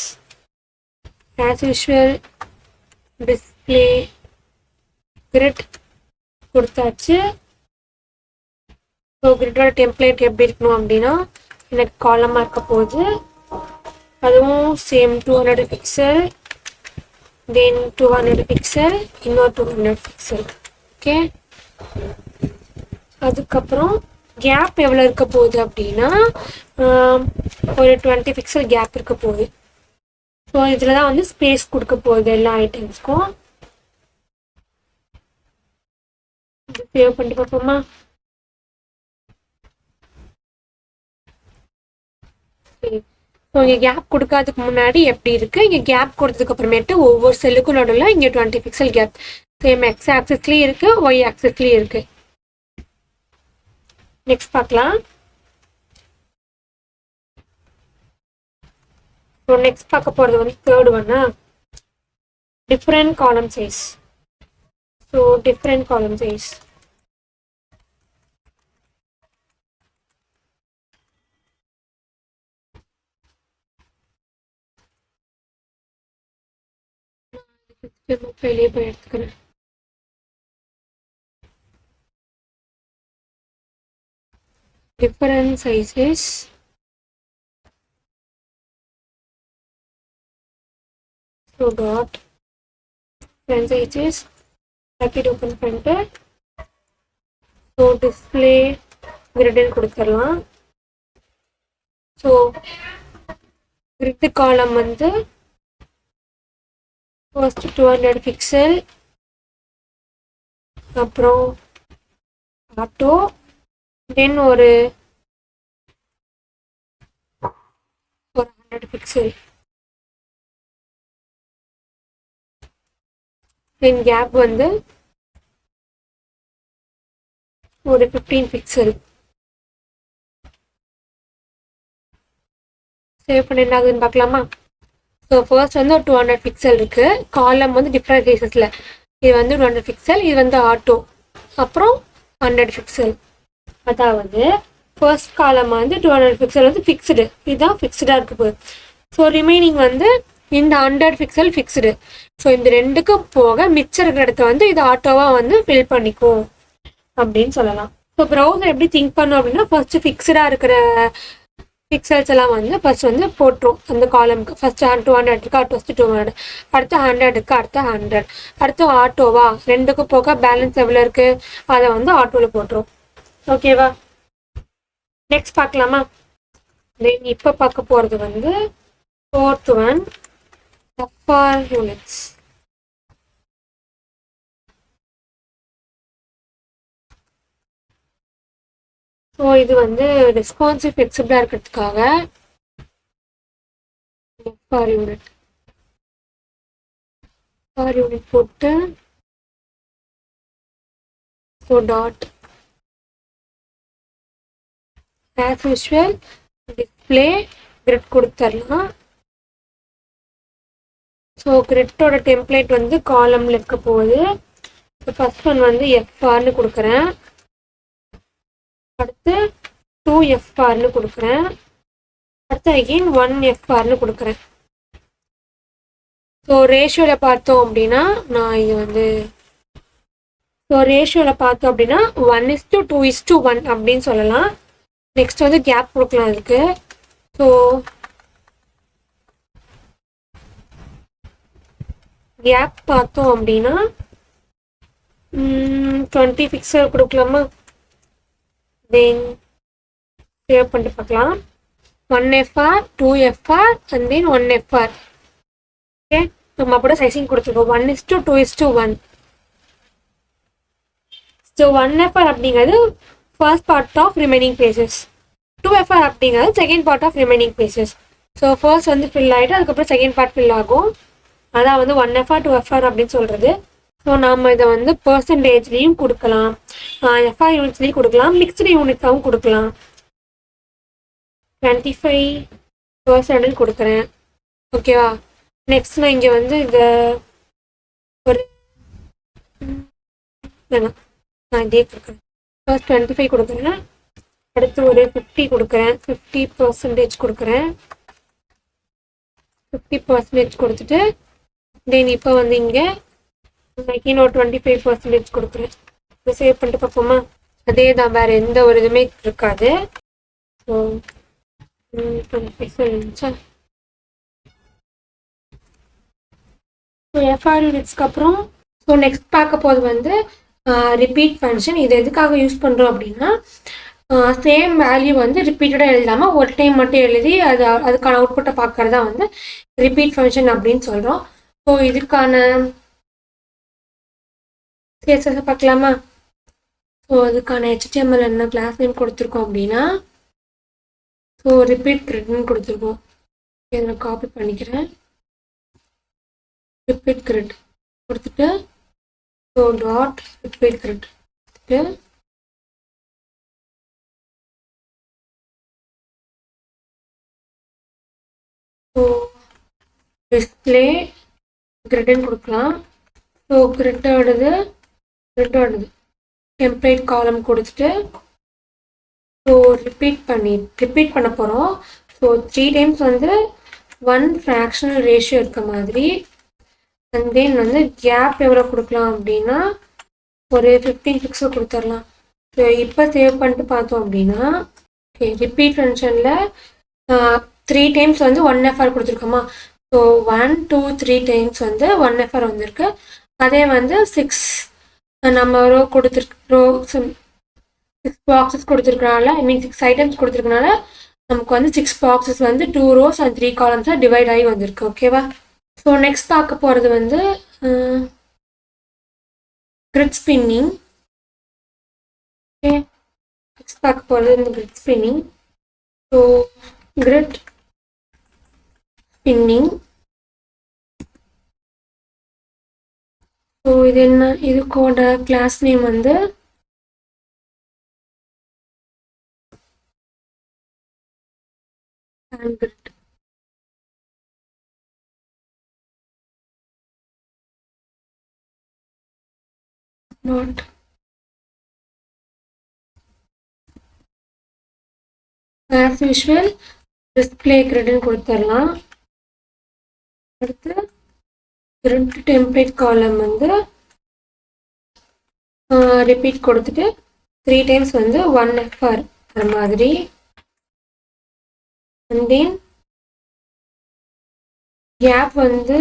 as usual display grid கொடுத்தாச்சு. ஸோ கிரிட்டோட டெம்ப்ளேட் எப்படி இருக்கணும் அப்படின்னா எனக்கு காலமாக இருக்க போகுது. அதுவும் சேம் 200 பிக்சல் தென் 200 பிக்சல் இன்னொரு 200 பிக்சல். ஓகே, அதுக்கப்புறம் கேப் எவ்வளோ இருக்க போகுது அப்படின்னா ஒரு 20 பிக்சல் கேப் இருக்க போகுது. ஸோ இதில் தான் வந்து ஸ்பேஸ் கொடுக்க போகுது எல்லா ஐட்டம்ஸ்க்கும். சேவ் பண்ணி பார்ப்போமா? ஸோ இங்கே கேப் கொடுக்காததுக்கு முன்னாடி எப்படி இருக்குது, இங்கே கேப் கொடுத்ததுக்கு அப்புறமேட்டு ஒவ்வொரு செல்லுக்கும் நடுவில் இங்கே 20 பிக்சல் கேப் சேம் எக்ஸ் ஆக்சிஸ்லேயும் இருக்குது, ஒய் ஆக்சிஸ்லேயும் இருக்குது. நெக்ஸ்ட் பார்க்கலாம். ஸோ நெக்ஸ்ட் பார்க்க போகிறது வந்து தேர்ட் ஒன்னா டிஃப்ரெண்ட் காலம் சைஸ். ஸோ டிஃப்ரெண்ட் காலம் சைஸ் வெளியே போய் எடுத்துக்கிறேன். different sizes so dot different sizes bracket open பண்ணிட்டு so display gradient கொடுத்துடலாம். ஸோ கிரிட் காலம் வந்து ஃபர்ஸ்ட் 200 பிக்சல், அப்புறம் ஆட்டோ, தென் ஒரு 100 பிக்சல், தென் கேப் வந்து ஒரு 15 பிக்சல். சேவ் பண்ண என்ன ஆகுதுன்னு பார்க்கலாமா? ஸோ ஃபர்ஸ்ட் வந்து ஒரு 200 பிக்சல் இருக்கு. காலம் வந்து டிஃப்ரெண்ட் கேசஸ்ல, இது வந்து 200 பிக்சல், இது வந்து ஆட்டோ, அப்புறம் 100 பிக்சல். அதாவது ஃபர்ஸ்ட் காலம் வந்து 200 பிக்சல் வந்து ஃபிக்ஸ்டு, இதுதான் ஃபிக்ஸ்டாக இருக்கு போகுது. ஸோ ரிமைனிங் வந்து இந்த 100 பிக்சல் ஃபிக்ஸ்டு. ஸோ இந்த ரெண்டுக்கும் போக மிச்சம் இருக்கிற இடத்த வந்து இது ஆட்டோவாக வந்து ஃபில் பண்ணிக்கும் அப்படின்னு சொல்லலாம். ஸோ ப்ரௌசர் எப்படி திங்க் பண்ணும் அப்படின்னா, ஃபர்ஸ்ட் ஃபிக்ஸ்டாக இருக்கிற பிக்சல்ஸ் எல்லாம் வந்து ஃபர்ஸ்ட் வந்து போட்டுரும் அந்த காலம்க்கு. ஃபர்ஸ்ட் 200 இருக்கு, அடுத்து 200, அடுத்து 100 இருக்கு, அடுத்து 100, அடுத்து ஆட்டோவா ரெண்டுக்கும் போக பேலன்ஸ் எவ்வளோ இருக்கு அதை வந்து ஆட்டோவில் போட்டுரும். ஓகேவா? நெக்ஸ்ட் பார்க்கலாமா? தென் இப்போ பார்க்க போகிறது வந்து fourth one, FR units. So இது வந்து ரெஸ்பான்சிவ் ஃப்ளெக்சிபிளாக இருக்கிறதுக்காக FR யூனிட் போட்டு so dot as usual display grid கொடுத்துடலாம். ஸோ கிரிட்டோட டெம்ப்ளேட் வந்து காலமில் இருக்க போகுது. ஸோ ஃபர்ஸ்ட் ஒன் வந்து FRன்னு கொடுக்குறேன், அடுத்து 2FRன்னு கொடுக்குறேன், அடுத்து அகெயின் 1FRன்னு கொடுக்குறேன். ஸோ ரேஷியோவில் பார்த்தோம் அப்படின்னா நான் இது வந்து 1:2:1 அப்படின்னு சொல்லலாம். நெக்ஸ்ட் வந்து கேப் கொடுக்கலாம் அதுக்கு. ஸோ கேப் பார்த்தோம் அப்படின்னா 20 பிக்சல் கொடுக்கலாமா? தென் சேவ் பண்ணிட்டு பார்க்கலாம். 1FR, 2FR and then 1FR. Okay, நம்ம அப்போ சைசிங் கொடுத்துருக்கோம் 1:2:1. ஸோ 1FR அப்படிங்கிறது first part of remaining spaces, 2FR அப்படிங்கிறது second part of remaining spaces. So first வந்து ஃபில் ஆகிட்டு அதுக்கப்புறம் செகண்ட் பார்ட் ஃபில் ஆகும். அதான் வந்து 1FR 2FR அப்படின்னு சொல்கிறது. ஸோ நாம் இதை வந்து பர்சன்டேஜ்லேயும் கொடுக்கலாம், FR யூனிட்ஸ்லேயும் கொடுக்கலாம், மிக்ஸ்டு யூனிட்ஸாகவும் கொடுக்கலாம். 25% கொடுக்குறேன். ஓகேவா? நெக்ஸ்ட் நான் இங்கே வந்து இதை ஒரு வேணாம், நான் இதே கொடுக்குறேன். ஃபர்ஸ்ட் 25 கொடுக்குறேன், அடுத்து ஒரு 50 கொடுக்குறேன், 50% கொடுக்குறேன், 50% கொடுத்துட்டு தென் இப்போ வந்து இங்கே இன்னொரு 25% கொடுக்குறேன். இதை சேவ் பண்ணிட்டு பார்ப்போமா? அதே தான், வேறு எந்த ஒரு இதுவுமே இருக்காது. ஸோ 25 இருந்துச்சா? ஸோ FR யூனிட்ஸ்க்கு அப்புறம் ஸோ நெக்ஸ்ட் பார்க்க போது வந்து ரிப்பீட் ஃபங்க்ஷன். இது எதுக்காக யூஸ் பண்ணுறோம் அப்படின்னா, சேம் வேல்யூ வந்து ரிப்பீட்டடாக எழுதாமல் ஒரு டைம் மட்டும் எழுதி அதுக்கான அவுட்புட்டை பார்க்கறதா வந்து ரிப்பீட் ஃபங்க்ஷன் அப்படின்னு சொல்கிறோம். ஸோ இதுக்கான CSS பார்க்கலாமா? ஸோ அதுக்கான HTML என்ன கிளாஸ் நேம் கொடுத்துருக்கோம் அப்படின்னா, ஸோ ரிப்பீட் கிரிட்னு கொடுத்துருக்கோம். இதில் காப்பி பண்ணிக்கிறேன், ரிப்பீட் கிரிட் கொடுத்துட்டு ஸோ டாட் ரிப்பீட் கிரிட் கொடுத்துட்டு ஸோ டிஸ்பிளே கிரிட்னு கொடுக்கலாம். ஸோ கிரிட்டோடது டெம்ப்ளேட் காலம் கொடுத்துட்டு ஸோ ரிப்பீட் பண்ண போகிறோம். ஸோ 3 டைம்ஸ் வந்து 1 ஃப்ராக்ஷனல் ரேஷியோ இருக்க மாதிரி. அண்ட் தென் வந்து கேப் எவ்வளோ கொடுக்கலாம் அப்படின்னா ஒரு 15 பிக்சல் கொடுத்துடலாம். ஸோ இப்போ சேவ் பண்ணிட்டு பார்த்தோம் அப்படின்னா, ஓகே, ரிப்பீட் ஃபங்க்ஷனில் 3 டைம்ஸ் வந்து 1FR கொடுத்துருக்கோமா? ஸோ 1 2 3 டைம்ஸ் வந்து 1FR வந்திருக்கு. அதே வந்து 6 நம்ம ரோ 6 பாக்ஸஸ் கொடுத்துருக்கனால, 6 ஐட்டம்ஸ் கொடுத்துருக்கனால நமக்கு வந்து 6 பாக்ஸஸ் வந்து 2 rows அண்ட் 3 காலம்ஸாக டிவைட் ஆகி வந்திருக்கு. ஓகேவா? ஸோ நெக்ஸ்ட் பார்க்க போகிறது வந்து கிரிட் ஸ்பின்னிங். ஓகே, நெக்ஸ்ட் பார்க்க போகிறது இந்த grid spinning. So grid spinning. So இது என்ன, இதுக்கோட கிளாஸ் நேம் வந்து grid. Not as usual display கிரிட்னு கொடுத்துடலாம். அடுத்து கிரிட் டெம்ப்ளேட் காலம் வந்து ரிப்பீட் கொடுத்துட்டு 3 டைம்ஸ் வந்து 1 FR அந்த மாதிரி. அண்ட் தென் கேப் வந்து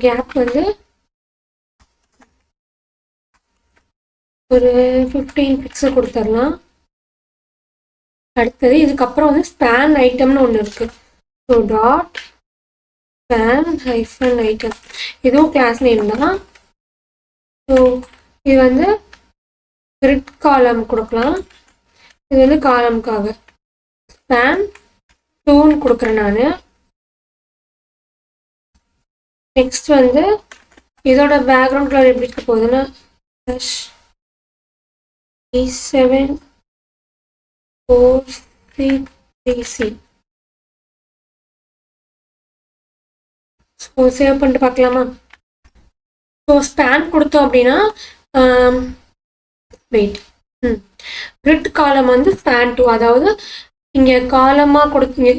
கேப் வந்து ஒரு 15 பிக்ஸல் கொடுத்துடலாம். அடுத்தது இதுக்கப்புறம் வந்து ஸ்பேன் ஐட்டம்னு ஒன்று இருக்கு. So dot span hyphen item, இதுவும் கிளாஸ் நேம் தான். ஸோ இது வந்து கிரிட் காலம் கொடுக்கலாம். இது வந்து காலமுக்காக ஸ்பேன் 2ன்னு கொடுக்குறேன் நான். நெக்ஸ்ட் வந்து இதோட பேக்ரவுண்ட் கலர் எப்படி இருக்க போகுதுன்னா E7 4C3C. ஸோ சேவ் பண்ணிட்டு பார்க்கலாமா? ஸோ ஸ்பேன் கொடுத்தோம் அப்படின்னா வெயிட் கிரிட் காலம் வந்து ஸ்பேன் 2, அதாவது இங்கே காலமாக கொடுத்தீங்க,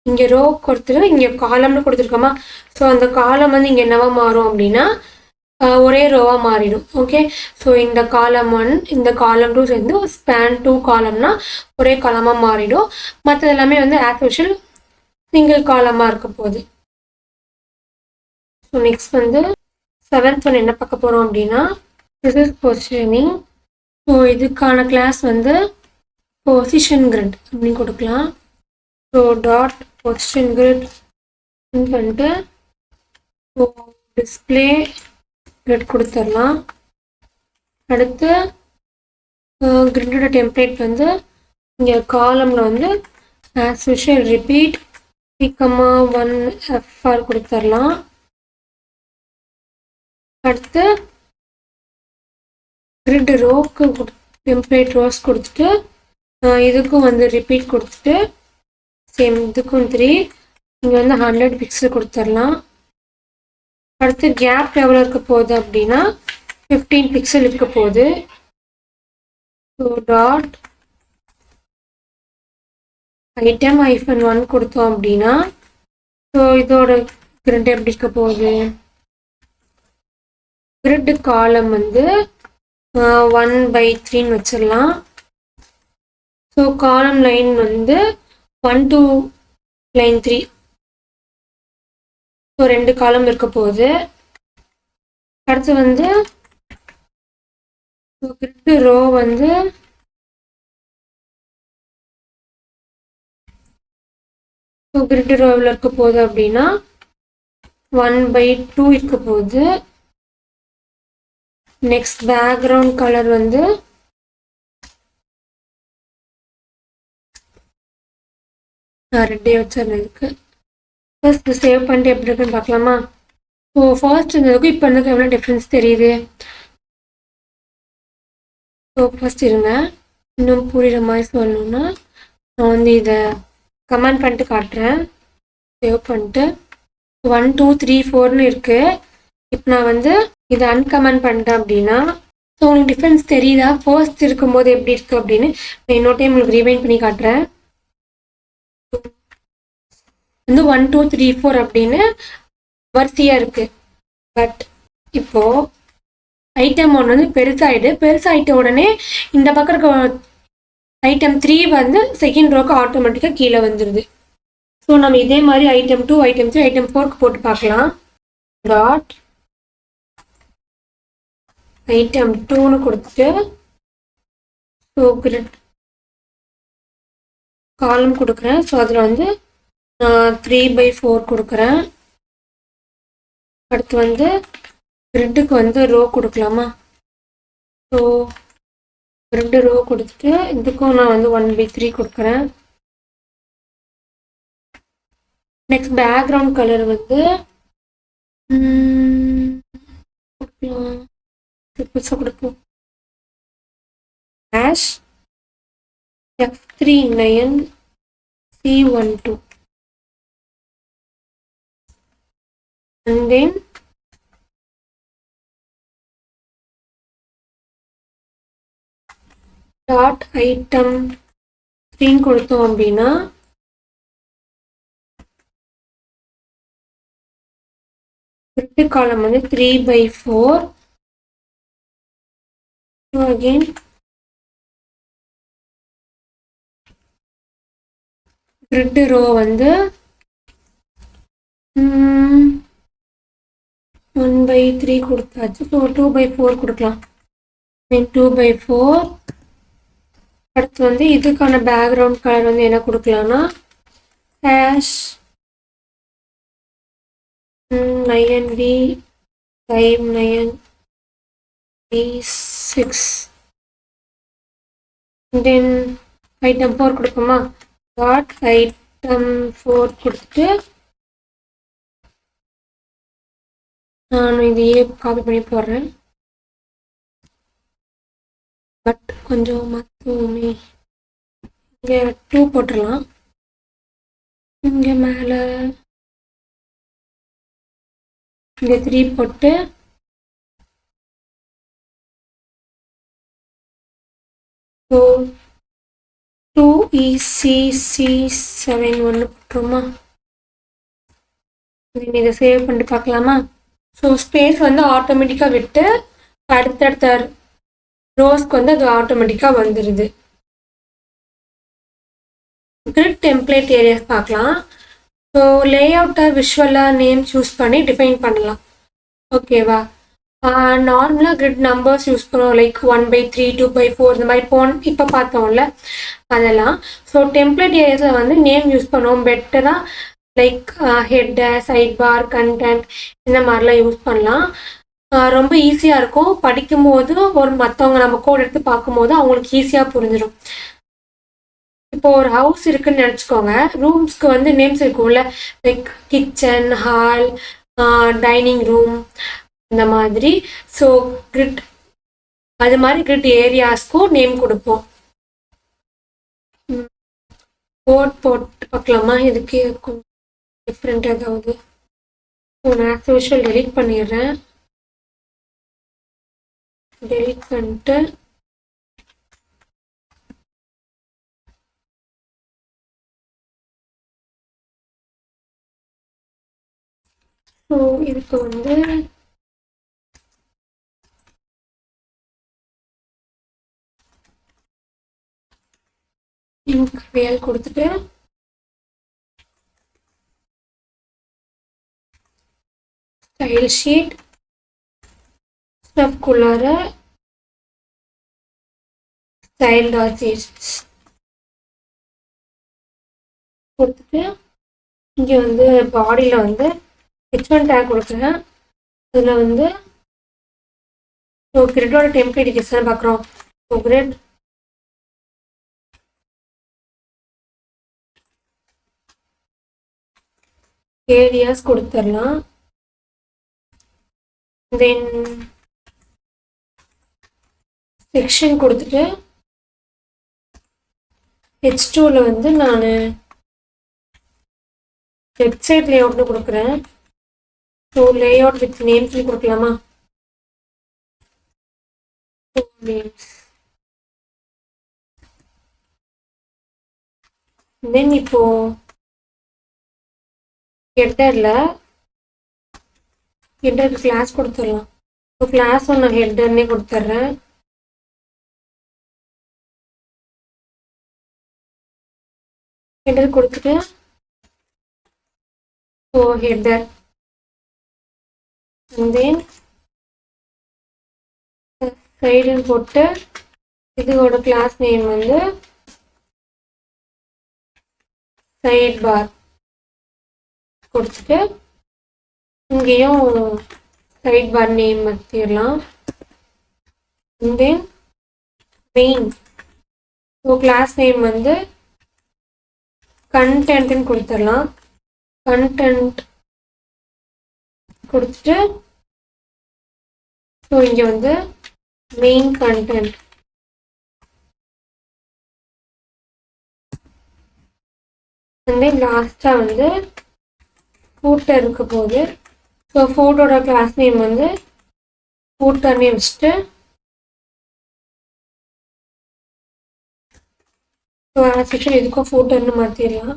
இங்கே ரோ கொடுத்துட்டு இங்கே காலம்னு கொடுத்துருக்கோமா. ஸோ அந்த காலம் வந்து இங்கே என்னவா மாறும் அப்படின்னா ஒரே ரோவாக மாறிடும். ஓகே, ஸோ இந்த காலம் 1 இந்த காலம் 2 சேர்ந்து ஸ்பேன் 2 காலம்னா ஒரே காலமாக மாறிடும். மற்றது எல்லாமே வந்து ஆஸ் யூஷுவல் சிங்கிள் காலமாக இருக்க போகுது. ஸோ நெக்ஸ்ட் வந்து 7th ஒன் என்ன பார்க்க போகிறோம் அப்படின்னா திஸ் இஸ் பொசிஷனிங். ஸோ இதுக்கான கிளாஸ் வந்து பொசிஷன் கிரிட் அப்படின்னு கொடுக்கலாம். ஸோ டாட் பொசிஷன் கிரிட் பண்ணிட்டு ஸோ டிஸ்பிளே கிரிட் கொடுத்துடலாம். அடுத்து கிரிட்டோட டெம்ப்ளேட் வந்து இங்கே காலமில் வந்து ஆஸ் யூஷுவல் ரிப்பீட் 3,1 FR கொடுத்துடலாம். அடுத்து கிரிட் ரோக்கு டெம்ப்ளேட் ரோஸ் கொடுத்துட்டு இதுக்கும் வந்து ரிப்பீட் கொடுத்துட்டு சேம் இதுக்கும் 3, இங்கே வந்து 100 பிக்சல் கொடுத்துடலாம். அடுத்து கேப் எவ்வளோ இருக்க போகுது அப்படின்னா 15 பிக்சல் இருக்க போகுது. ஸோ டாட் ஐட்டம் -1 கொடுத்தோம் அப்படின்னா ஸோ இதோட கிரிட் எப்படி இருக்க போகுது, கிரிட் காலம் வந்து 1/3 வச்சிடலாம். ஸோ காலம் லைன் வந்து 1 to லைன் 3, ஸோ 2 காலம் இருக்க போகுது. அடுத்து வந்து கிரிட் ரோ வந்து கிரிட் ரோ எவ்வளோ இருக்க போகுது அப்படின்னா 1/2 இருக்க போகுது. நெக்ஸ்ட் பேக்ரவுண்ட் கலர் வந்து ரெட்டே வச்சிருக்கு. ஃபர்ஸ்ட் சேவ் பண்ணிட்டு எப்படி இருக்குன்னு பார்க்கலாமா? ஸோ ஃபர்ஸ்ட் இருந்ததுக்கும் இப்போ இருந்ததுக்கு எவ்வளோ டிஃப்ரென்ஸ் தெரியுது. ஸோ ஃபர்ஸ்ட் இருங்க, இன்னும் புரிகிற மாதிரி சொல்லணும்னா நான் வந்து இதை கமெண்ட் பண்ணிட்டு காட்டுறேன். சேவ் பண்ணிட்டு 1 2 3 4ன்னு இருக்குது. இப்போ நான் வந்து இதை அன்கமெண்ட் பண்ணிட்டேன் அப்படின்னா ஸோ உங்களுக்கு டிஃப்ரென்ஸ் தெரியுதா? ஃபர்ஸ்ட் இருக்கும்போது எப்படி இருக்குது அப்படின்னு நான் இன்னொரு டைம் உங்களுக்கு ரிவைண்ட் பண்ணி காட்டுறேன். வந்து 1 2 3 4 அப்படின்னு வரிசையாக இருக்குது. பட் இப்போது ஐட்டம் 1 வந்து பெருசாகிட்ட உடனே இந்த பக்கம் இருக்க ஐட்டம் 3 வந்து செகண்ட் ரோக்கு ஆட்டோமேட்டிக்காக கீழே வந்துடுது. ஸோ நம்ம இதே மாதிரி ஐட்டம் 2 ஐட்டம் 3 ஐட்டம் 4க்கு போட்டு பார்க்கலாம். டாட் ஐட்டம் 2ன்னு கொடுத்துட்டு ஸோ கிரிட் காலம் கொடுக்குறேன். ஸோ அதில் வந்து நான் 3/4 கொடுக்குறேன். அடுத்து வந்து கிரிட்டுக்கு வந்து ரோ கொடுக்கலாமா? ஸோ 2 ரோ கொடுத்துட்டு இதுக்கும் நான் வந்து 1/3 கொடுக்குறேன். நெக்ஸ்ட் பேக்ரவுண்ட் கலர் வந்து கொடுக்கலாம், புதுசாக கொடுப்போம். Hash F39 C12 and then dot item 3 கொடுத்தோம் அப்படின்னா கிரிட் காலம் வந்து 3/4. அகெயின் கிரிட் ரோ வந்து 1/3 கொடுத்தாச்சு. ஸோ 2/4 கொடுக்கலாம். 2/4. அடுத்து வந்து இதுக்கான பேக்ரவுண்ட் கலர் வந்து என்ன கொடுக்கலாம்னா ஹேஷ் 9D59D6 தென் ஐட்டம் 4 கொடுப்போமா? டாட் ஐட்டம் 4 கொடுத்துட்டு நான் இதையே காப்பி பண்ணி போடுறேன். பட் கொஞ்சம் மற்றவுமே இங்கே 2 போட்டுடலாம். இங்கே மேலே இங்கே 3 போட்டு ஸோ 2ECC71 போட்டுருமா? இதை சேவ் பண்ணிட்டு பார்க்கலாமா? ஸோ ஸ்பேஸ் வந்து ஆட்டோமேட்டிக்காக விட்டு அடுத்தடுத்த ரோஸ்க்கு வந்து அது ஆட்டோமேட்டிக்காக வந்துடுது. கிரிட் டெம்ப்ளேட் ஏரியாஸ் பார்க்கலாம். ஸோ லேஅவுட்டை விஷுவலாக நேம் சூஸ் பண்ணி டிஃபைன் பண்ணலாம். ஓகேவா? நார்மலாக கிரிட் நம்பர்ஸ் யூஸ் பண்ணுவோம், லைக் 1/3 2/4 இந்த மாதிரி இப்போ பார்த்தோம்ல அதெல்லாம். ஸோ டெம்ப்ளேட் ஏரியாஸில் வந்து நேம் யூஸ் பண்ணுவோம். பெட்டராக like header, side bar, content இந்த மாதிரிலாம் யூஸ் பண்ணலாம். ரொம்ப ஈஸியாக இருக்கும். படிக்கும்போது மற்றவங்க நம்ம கோட் எடுத்து பார்க்கும்போது அவங்களுக்கு ஈஸியாக புரிஞ்சிடும். இப்போ ஒரு ஹவுஸ் இருக்குன்னு நினச்சிக்கோங்க. ரூம்ஸ்க்கு வந்து நேம்ஸ் இருக்கும்ல, like kitchen, hall, dining room இந்த மாதிரி. ஸோ கிரிட் அது மாதிரி கிரிட் ஏரியாஸ்க்கும் நேம் கொடுப்போம். கோட் போட்டு பார்க்கலாமா? இதுக்கு கொஞ்சம் டிஃப்ரெண்ட் ஏதாவது. நான் ஆஸ் யூஷுவல் டெலீட் பண்ணிடுறேன். டெலீட் பண்ணிட்டு ஸோ இதுக்கு வந்து ரியல் கொடுத்துட்டு ஸ்டைல் ஷீட் ஸ்டப்குள்ளார ஸ்டைல் டாட் கொடுத்துட்டு இங்கே வந்து பாடியில் வந்து H1 டேக் கொடுக்குறேன். அதில் வந்து ஸோ கிரிட்டோட டெம்ப்ளேட் கிட்ஸ் பார்க்குறோம். ஸோ கிரிட் ஏரியாஸ் கொடுத்துடலாம். தென் செக்ஷன் கொடுத்துட்டு H2ல வந்து நான் வெப்சைட் லேஅவுட்னு கொடுக்குறேன். ஸோ லேஅவுட் வித் நேம் சொல்லி கொடுக்கலாமா? நேம்ஸ். தென் இப்போ ஹெட்டருக்கு கிளாஸ் கொடுத்துடலாம். ஸோ கிளாஸ் நான் ஹெட்டர்னே கொடுத்துட்றேன். ஹெட்டர் கொடுத்துட்டு ஸோ ஹெட்டர் and then சைடுன்னு போட்டு இதோட கிளாஸ் நேம் வந்து சைட் பார் கொடுத்துட்டு இங்கேயும் சைட் பார் நேம் மாற்றிடலாம். Then main. So class name வந்து கண்டென்ட்னு கொடுத்துடலாம். கண்டென்ட் கொடுத்துட்டு ஸோ இங்கே வந்து மெயின் கண்டென்ட். தென் லாஸ்ட்டாக வந்து ஃபூட்டர் இருக்க போகுது. ஸோ ஃபூட்டரோட கிளாஸ் நேம் வந்து ஃபூட்டர்னே வச்சுட்டு ஸோ ஆக்சுவலி இதுக்கும் ஃபூட்டர்னு மாற்றிடலாம்.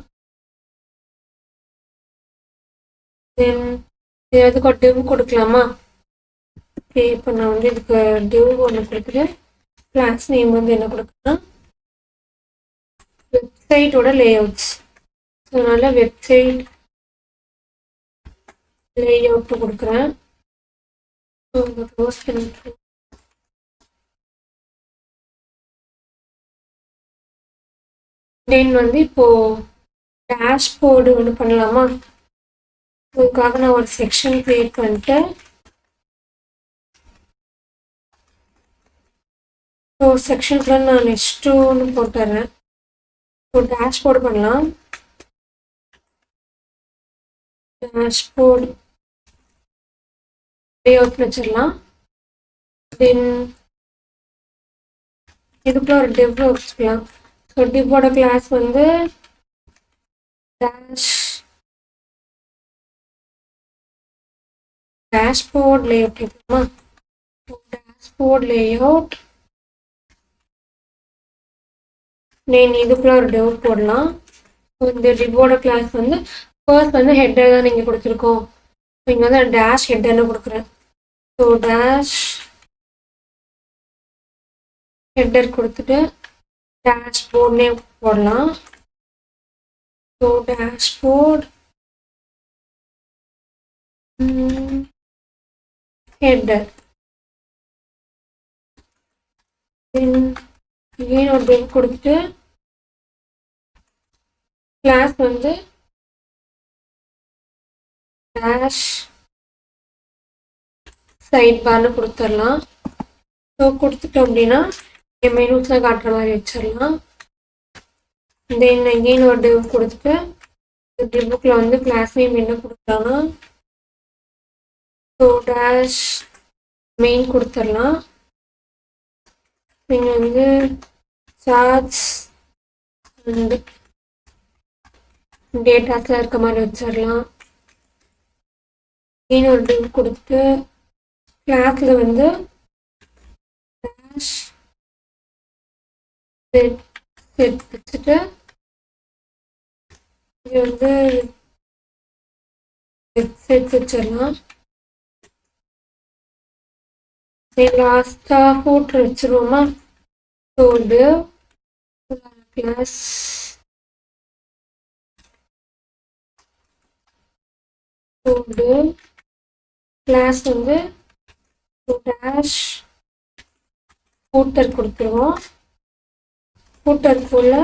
தென் இதுக்கு ஒரு டிவ் கொடுக்கலாமா? ஓகே, இப்போ நான் வந்து இதுக்கு டிவ் ஒன்று கொடுத்துட்டு கிளாஸ் நேம் வந்து என்ன கொடுக்குறேன்னா வெப்சைட்டோட லேஅவுட்ஸ். ஸோ அதனால் வெப்சைட் லேஅவுட் கொடுக்குறேன். க்ளோஸ் பண்ணிட்டு தென் வந்து இப்போது டேஷ்போர்டு ஒன்று பண்ணலாமா? அதுக்காக நான் ஒரு செக்ஷன் க்ரியேட் பண்ணிட்டு ஸோ செக்ஷனுக்குள்ள நான் நெக்ஸ்ட்டுன்னு போட்டுறேன். ஸோ டேஷ்போர்டு பண்ணலாம். டேஷ்போர்டு லேஅவுட் வச்சிடலாம். தென் இதுக்குள்ள ஒரு டிவ் வச்சுக்கலாம். ஸோ டிவோட கிளாஸ் வந்து டேஷ்போர்ட் லேஅவுட் இருக்குமா? டேஷ்போர்ட் லேஅவுட் நேம் இதுக்குள்ள ஒரு டிவ் போடலாம். இந்த டிவோட கிளாஸ் வந்து ஃபர்ஸ்ட் வந்து ஹெட்டர் தான் நீங்கள் கொடுத்துருக்கோம். இங்கே வந்து டேஷ் ஹெட்டர்னு கொடுக்குறேன். ஸோ டேஷ் ஹெட்டர் கொடுத்துட்டு டேஷ்போர்ட்னே போடலாம். So dashboard header. again ஒரு div கொடுத்துட்டு கிளாஸ் வந்து dash சைட் பார்னு கொடுத்துடலாம். ஸோ கொடுத்துட்டோம் அப்படின்னா மெனூஸில் காட்டுற மாதிரி வச்சிடலாம். தென் again ஒரு div கொடுத்துட்டு டிவ்வுக்குள்ள வந்து கிளாஸ் நேம் என்ன கொடுக்கலாம்னா ஸோ dash மெயின் கொடுத்துடலாம். நீங்கள் வந்து சார்ஜ் அண்ட் டேட்டாஸில் இருக்க மாதிரி வச்சிடலாம். மெயின் ஒரு div கொடுத்துட்டு கிளாஸில் வந்து dash செட் வச்சுட்டு இது வந்து வெப்சைட் வச்சிடலாம். லாஸ்ட்டாக ஃபோட்டோ வச்சுருவோமா? ஸோ கிளாஸ் கிளாஸ் வந்து டேஷ் ஃபூட்டர் கொடுத்துருவோம். ஃபூட்டருக்குள்ள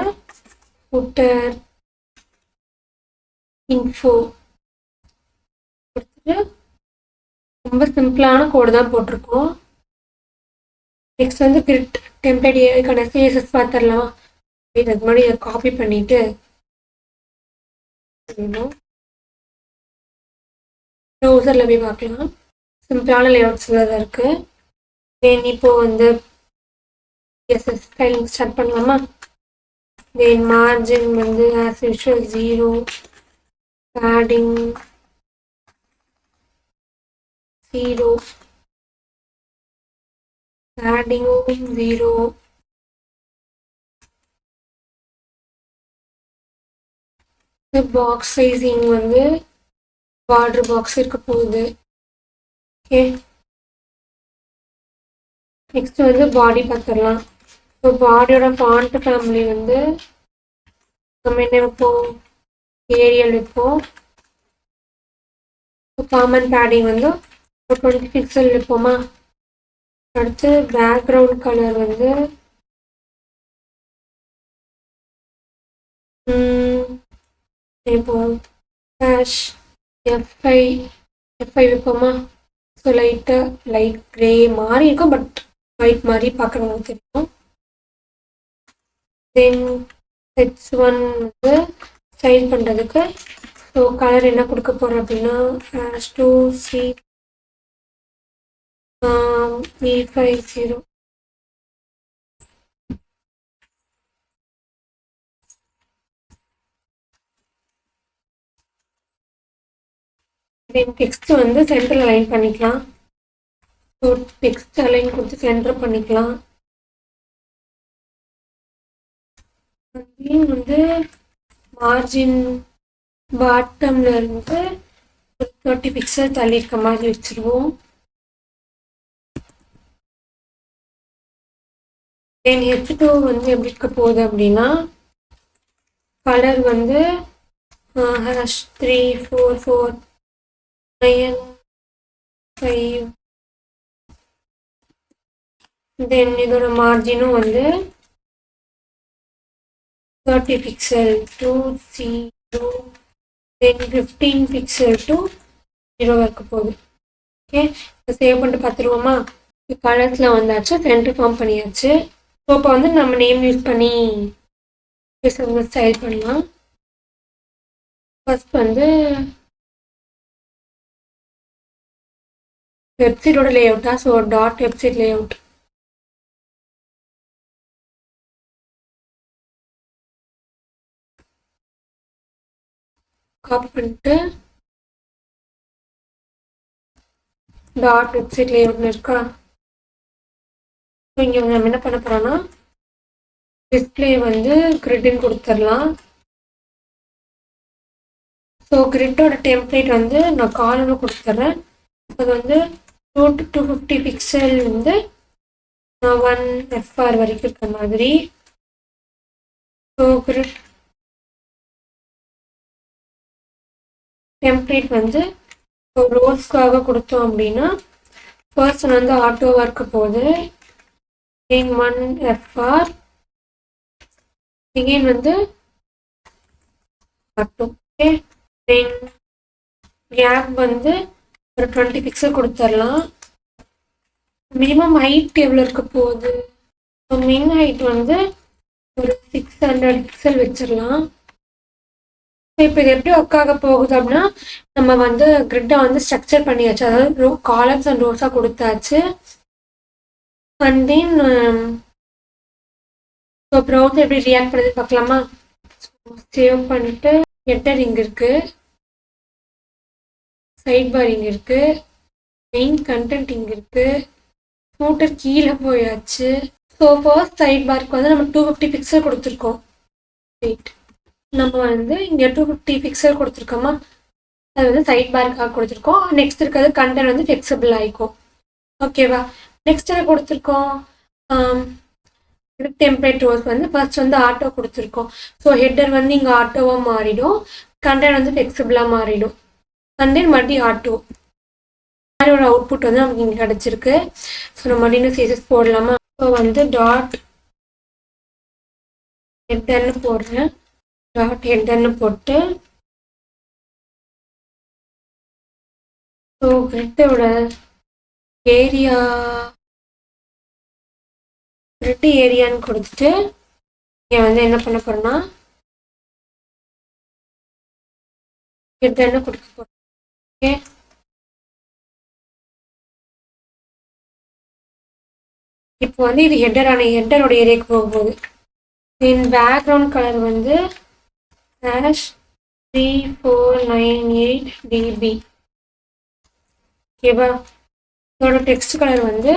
ஃபூட்டர் இன்ஃபோ கொடுத்துட்டு ரொம்ப சிம்பிளான கோடு தான் போட்டிருக்கோம். நெக்ஸ்ட் வந்து கிரிட் டெம்ப்ளேட் இதுக்கான சிஎஸ்எஸ் பார்த்துடலாம். இதுக்கு முன்னாடி இதை காப்பி பண்ணிவிட்டு ப்ரௌசரில் போய் பார்க்கலாம். சிம்பிளான லேஅவுட்ஸில் தான் இருக்குது. தென் இப்போது வந்து சிஎஸ்எஸ் ஸ்டைலிங் ஸ்டார்ட் பண்ணலாமா? தென் மார்ஜின் வந்து as usual 0, padding 0, padding 0, box sizing வந்து பார்டர் பாக்ஸ் இருக்க போகுது. ஓகே, நெக்ஸ்ட் வந்து பாடி பார்த்துடலாம். ஸோ பாடியோட ஃபாண்ட் ஃபேமிலி வந்து நம்ம என்ன வைப்போம்? ஏரியல் வைப்போம். காமன் பேடிங் வந்து ஒரு 20 பிக்சல் வைப்போமா? அடுத்து பேக்ரவுண்ட் கலர் வந்து இப்போ ஹேஷ் எஃப்ஐ எஃப்ஐ வைப்போமா. ஸோ லைட்டாக லைட் க்ரே மாதிரி இருக்கும், பட் ஒயிட் மாதிரி பார்க்குறவங்களுக்கு தெரியும். தென் H1 வந்து ஸ்டைல் பண்ணுறதுக்கு ஸோ கலர் என்ன கொடுக்க போகிறேன் அப்படின்னா ஹேஷ் 2C E50. தென் டெக்ஸ்ட் வந்து சென்டரில் அலைன் பண்ணிக்கலாம். ஸோ டெக்ஸ்ட் அலைன் கொடுத்து சென்டர் பண்ணிக்கலாம். வந்து மார்ஜின் பாட்டம்ல இருந்து 30 பிக்சல் தள்ளி இருக்க மாதிரி வச்சிருவோம். தென் H2 வந்து எப்படி இருக்க போகுது அப்படின்னா கலர் வந்து #34495. தென் இதோட மார்ஜினும் வந்து 30 pixel to 0, then 15 pixel to 0 இருக்க போகுது. ஓகே, சேவ் பண்ணிட்டு பார்த்துருவோமா. கலர்ஸில் வந்தாச்சு, சென்டர் ஃபார்ம் பண்ணியாச்சு. ஸோ இப்போ வந்து நம்ம நேம் யூஸ் பண்ணி ஸ்டைல் பண்ணலாம். ஃபர்ஸ்ட் வந்து வெப்சைட்டோட லே அவுட்டா. So dot website layout. Copy பண்ணிட்டு டாட் வெப்சைட் லே அவுட்னு இருக்கா. இங்கே நம்ம என்ன பண்ண போகிறோம்னா டிஸ்பிளே வந்து கிரிட்னு கொடுத்துடலாம். ஸோ கிரிட்டோட டெம்ப்ளேட் வந்து நான் காலம்னு கொடுத்துட்றேன். அது வந்து 2 to 250 பிக்சல் வந்து 1 FR வரைக்கும் இருக்க மாதிரி. ஸோ கிரிட் டெம்ப்ளேட் வந்து ரோஸ்க்காக கொடுத்தோம் அப்படின்னா ஃபர்ஸ்ட் வந்து ஆட்டோவாக இருக்க போகுது. தென் 1 FR again வந்து ஆட்டோ. ஓகே, தென் கேப் வந்து ஒரு 20 பிக்சல் கொடுத்துடலாம். மினிமம் ஹைட் எவ்வளோ இருக்க போகுது. மின் ஹைட் வந்து ஒரு 600 பிக்சல் வச்சிடலாம். இப்போ இது எப்படி ஒர்க் ஆக போகுது அப்படின்னா நம்ம வந்து கிரிட்டை வந்து ஸ்ட்ரக்சர் பண்ணியாச்சு, அதாவது காலம்ஸ் அண்ட் ரோஸாக கொடுத்தாச்சு. அண்ட் தென் ஸோ ப்ரௌசர் எப்படி ரியாக்ட் பண்ணுறது பார்க்கலாமா. சேவ் பண்ணிட்டு ஹெட்டர் இங்கே இருக்குது, சைட் பார் இங்கே இருக்குது, மெயின் கண்டென்ட் இங்கே இருக்குது, ஃபூட்டர் கீழே போயாச்சு. ஸோ ஃபர்ஸ்ட் சைட் பார்க்கு வந்து நம்ம 250 பிக்சல் கொடுத்துருக்கோம். ரைட், நம்ம வந்து இங்கே 250 பிக்சல் கொடுத்துருக்கோமா, அது வந்து சைட் பார்க்காக கொடுத்துருக்கோம். நெக்ஸ்ட் இருக்கிறது கண்டென்ட் வந்து ஃப்ளெக்சிபிள் ஆகிக்கும். ஓகேவா. நெக்ஸ்ட் என்ன கொடுத்துருக்கோம், டெம்ப்ளேட் ரோஸ் வந்து ஃபர்ஸ்ட் வந்து ஆட்டோ கொடுத்துருக்கோம். ஸோ ஹெட்டர் வந்து இங்கே ஆட்டோவாக மாறிடும், கண்டென்ட் வந்து ஃப்ளெக்சிபிளாக மாறிடும். அண்ட் தென் மறுபடியும் ஆட்டோ மாதிரியோட அவுட்புட் வந்து நமக்கு இங்கே கிடச்சிருக்கு. ஸோ நம்ம மறுபடியும் சேஜஸ் போடலாமா. ஸோ வந்து டாட் ஹெட்டர்னு போடுறேன். டாட் ஹெட்டர்னு போட்டு ஸோ கிரிட்டோட ஏரியா கிரிட் ஏரியான்னு கொடுத்துட்டு இங்கே வந்து என்ன பண்ண போகிறோம்னா ஹெட்டர்னு கொடுக்க போகிறோம். ஓகே, இப்போ வந்து இது ஹெட்டரான ஹெட்டரோட ஏரியாவுக்கு போக போகுது. தென் பேக்ரவுண்ட் கலர் வந்து #3498 dB. ஓகேவா. இதோட டெக்ஸ்ட் கலர் வந்து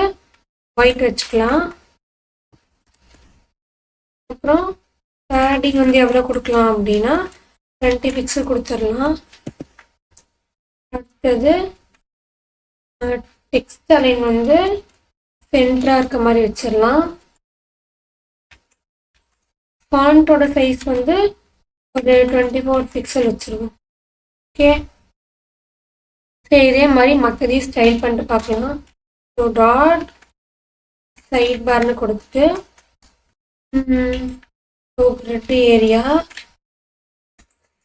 ஒயிட் வச்சுக்கலாம். அப்புறம் பேடிங் வந்து எவ்வளோ கொடுக்கலாம் அப்படின்னா 20 பிக்சல் கொடுத்துடலாம். அடுத்தது டெக்ஸ்ட் அலைன் வந்து சென்டராக இருக்க மாதிரி வச்சிடலாம். ஃபாண்ட்டோட சைஸ் வந்து ஒரு 24 பிக்சல் வச்சுருவோம். ஓகே, சரி இதே மாதிரி மற்றதையும் ஸ்டைல் பண்ணிட்டு பார்க்கலாம். ஸோ டாட் சைட் பார்னு கொடுத்துட்டு grid area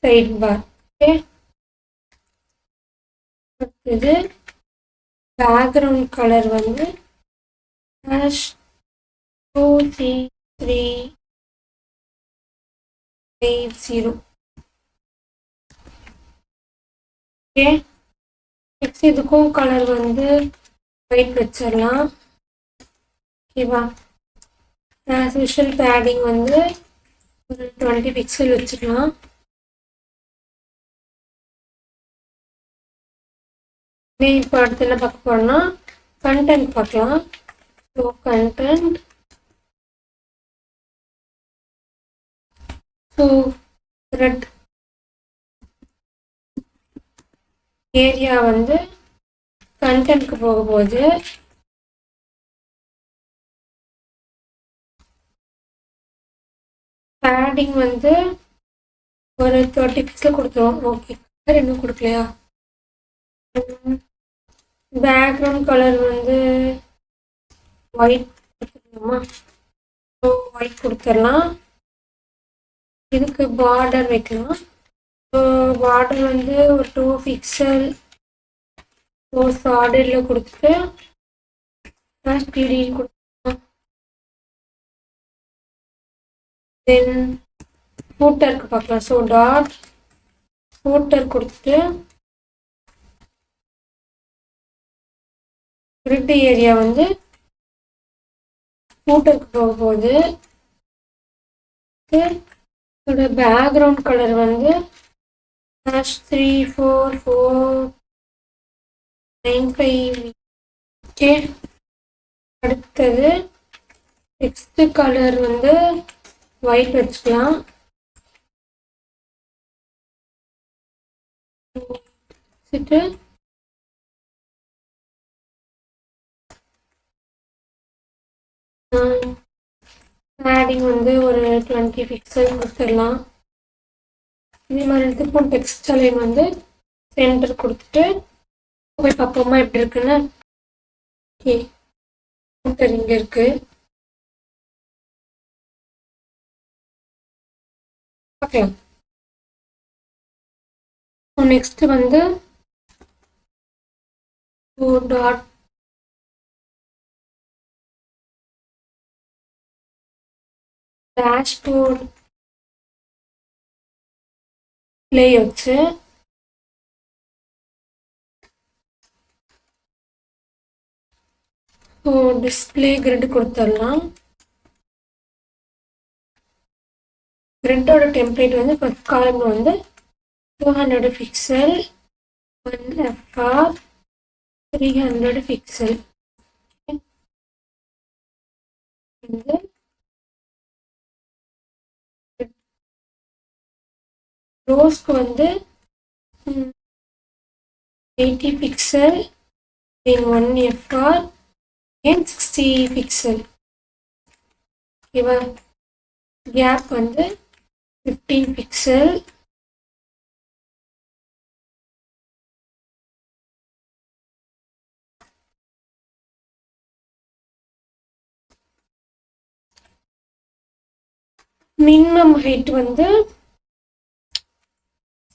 side bar. Okay, அடுத்தது பேக்ரவுண்ட் கலர் வந்து #2C380. ஓகே, நெக்ஸ்ட் இதுக்கும் கலர் வந்து ஒயிட் வச்சிடலாம். ஓகேவா, ஆஸ் யூஷுவல் பேடிங் வந்து ஒரு 20 பிக்சல் வச்சுக்கலாம். இப்போ அடுத்து என்ன பார்க்க போறோம்னா கண்டென்ட் பார்க்கலாம். So content, so red area வந்து கண்டென்ட்க்கு போக போகுது. பேடிங் வந்து ஒரு 30 பிக்சல் கொடுத்துருவோம். ஓகே, கலர் இன்னும் கொடுக்கலையா? பேக்ரவுண்ட் கலர் வந்து ஒயிட் கொடுத்துக்கலாமா? ஸோ ஒயிட் கொடுத்துடலாம். இதுக்கு பார்டர் வைக்கலாம். ஸோ பார்டர் வந்து ஒரு 2 பிக்சல் சாலிடில் கொடுத்துட்டு #PD கொடுத்துக்கலாம். தென் ஃபூட்டருக்கு பார்க்கலாம். ஸோ டாட் ஃபூட்டர் கொடுத்துட்டு கிரிட் ஏரியா வந்து ஃபூட்டருக்கு போக போகுது. இதோட பேக்ரவுண்ட் கலர் வந்து #34495. ஓகே, அடுத்தது நெக்ஸ்ட் கலர் வந்து ஒயிட் வச்சுக்கலாம். வச்சுட்டு பேடிங் வந்து ஒரு 20 பிக்சல் கொடுத்துடலாம். இதே மாதிரி எடுத்து டெக்ஸ்ட் லைன் வந்து சென்டர் கொடுத்துட்டு போய் பார்ப்போமா எப்படி இருக்குன்னு. ஓகே, ஃபூட்டர் இங்கே இருக்கு. ஓகே, நெக்ஸ்ட் வந்து டாட் டேஷ்போர்ட் ப்ளே வச்சு டிஸ்பிளே கிரிட் கொடுத்துடலாம். கிரிட்டோட டெம்ப்ளேட் வந்து ஃபர்ஸ்ட் காலம் வந்து 200 பிக்சல் 1FR 300 பிக்சல். வந்து ரோஸ்க்கு வந்து 80 pixel in 1FR and 60 pixel. ஓகேவா, கேப் வந்து 15 பிக்சல். மினிமம் ஹைட் வந்து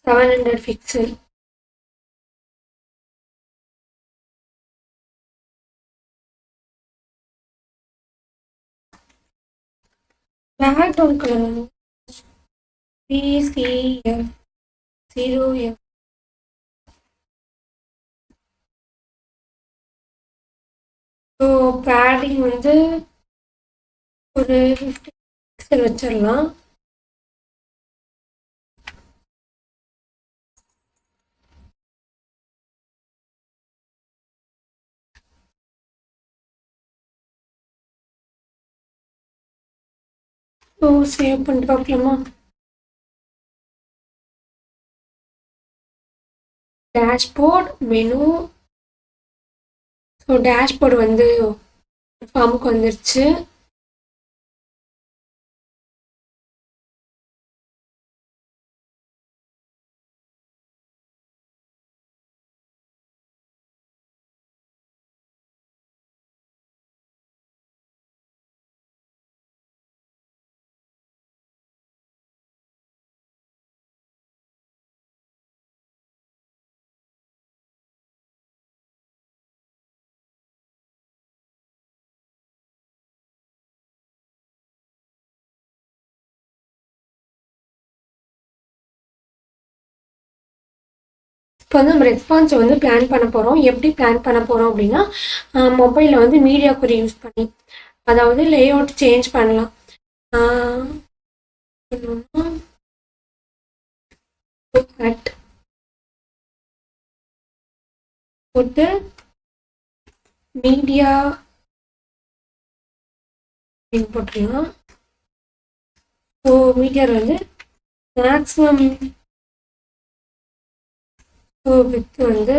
700 பிக்சல். பேக்ரவுண்ட் கலர் வந்து PCF0F. ஸோ பேடிங் வந்து ஒரு 50 பிக்சல் வச்சிடலாம். ஸோ சேவ் பண்ணிட்டு பார்க்கலாமா? Dashboard menu. ஸோ டேஷ்போர்டு வந்து ஃபார்முக்கு வந்துருச்சு. இப்போ வந்து நம்ம ரெஸ்பான்ஸை வந்து பிளான் பண்ண போகிறோம். எப்படி பிளான் பண்ண போகிறோம் அப்படின்னா, மொபைலில் வந்து மீடியா குறி யூஸ் பண்ணி, அதாவது லேஅவுட் சேஞ்ச் பண்ணலாம். போட்டு மீடியா அப்படின்னு போட்டுருலாம். ஸோ மீடியாவில் வந்து மேக்ஸிமம் வித் வந்து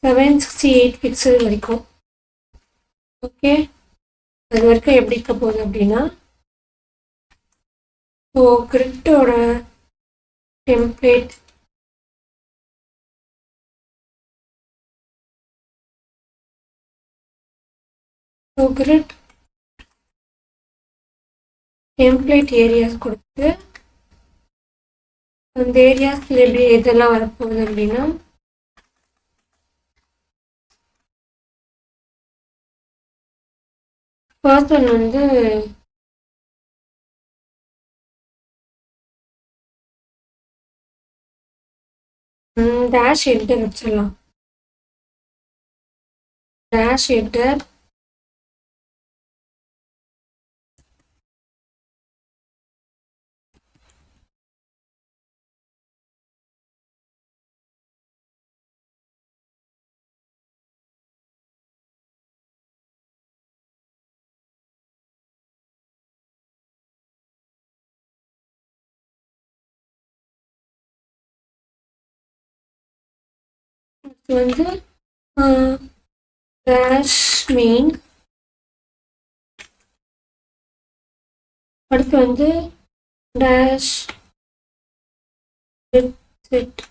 768 பிக்சல் வரைக்கும். ஓகே, அது வரைக்கும் எப்படி இருக்க போகுது அப்படின்னா, ஸோ கிரிட்டோட டெம்ப்ளேட் கிரிட் டெம்ப்ளேட் ஏரியாஸ் கொடுத்து அந்த ஏரியாஸில் எப்படி எதெல்லாம் வரப்போகுது அப்படின்னா, ஃபர்ஸ்ட் ஒன் வந்து டேஷ் ஹெட்டர் வச்சிடலாம். டேஷ் ஹெட்டர் வந்து டேஷ் மெயின், அடுத்து வந்து டேஷ் செட்,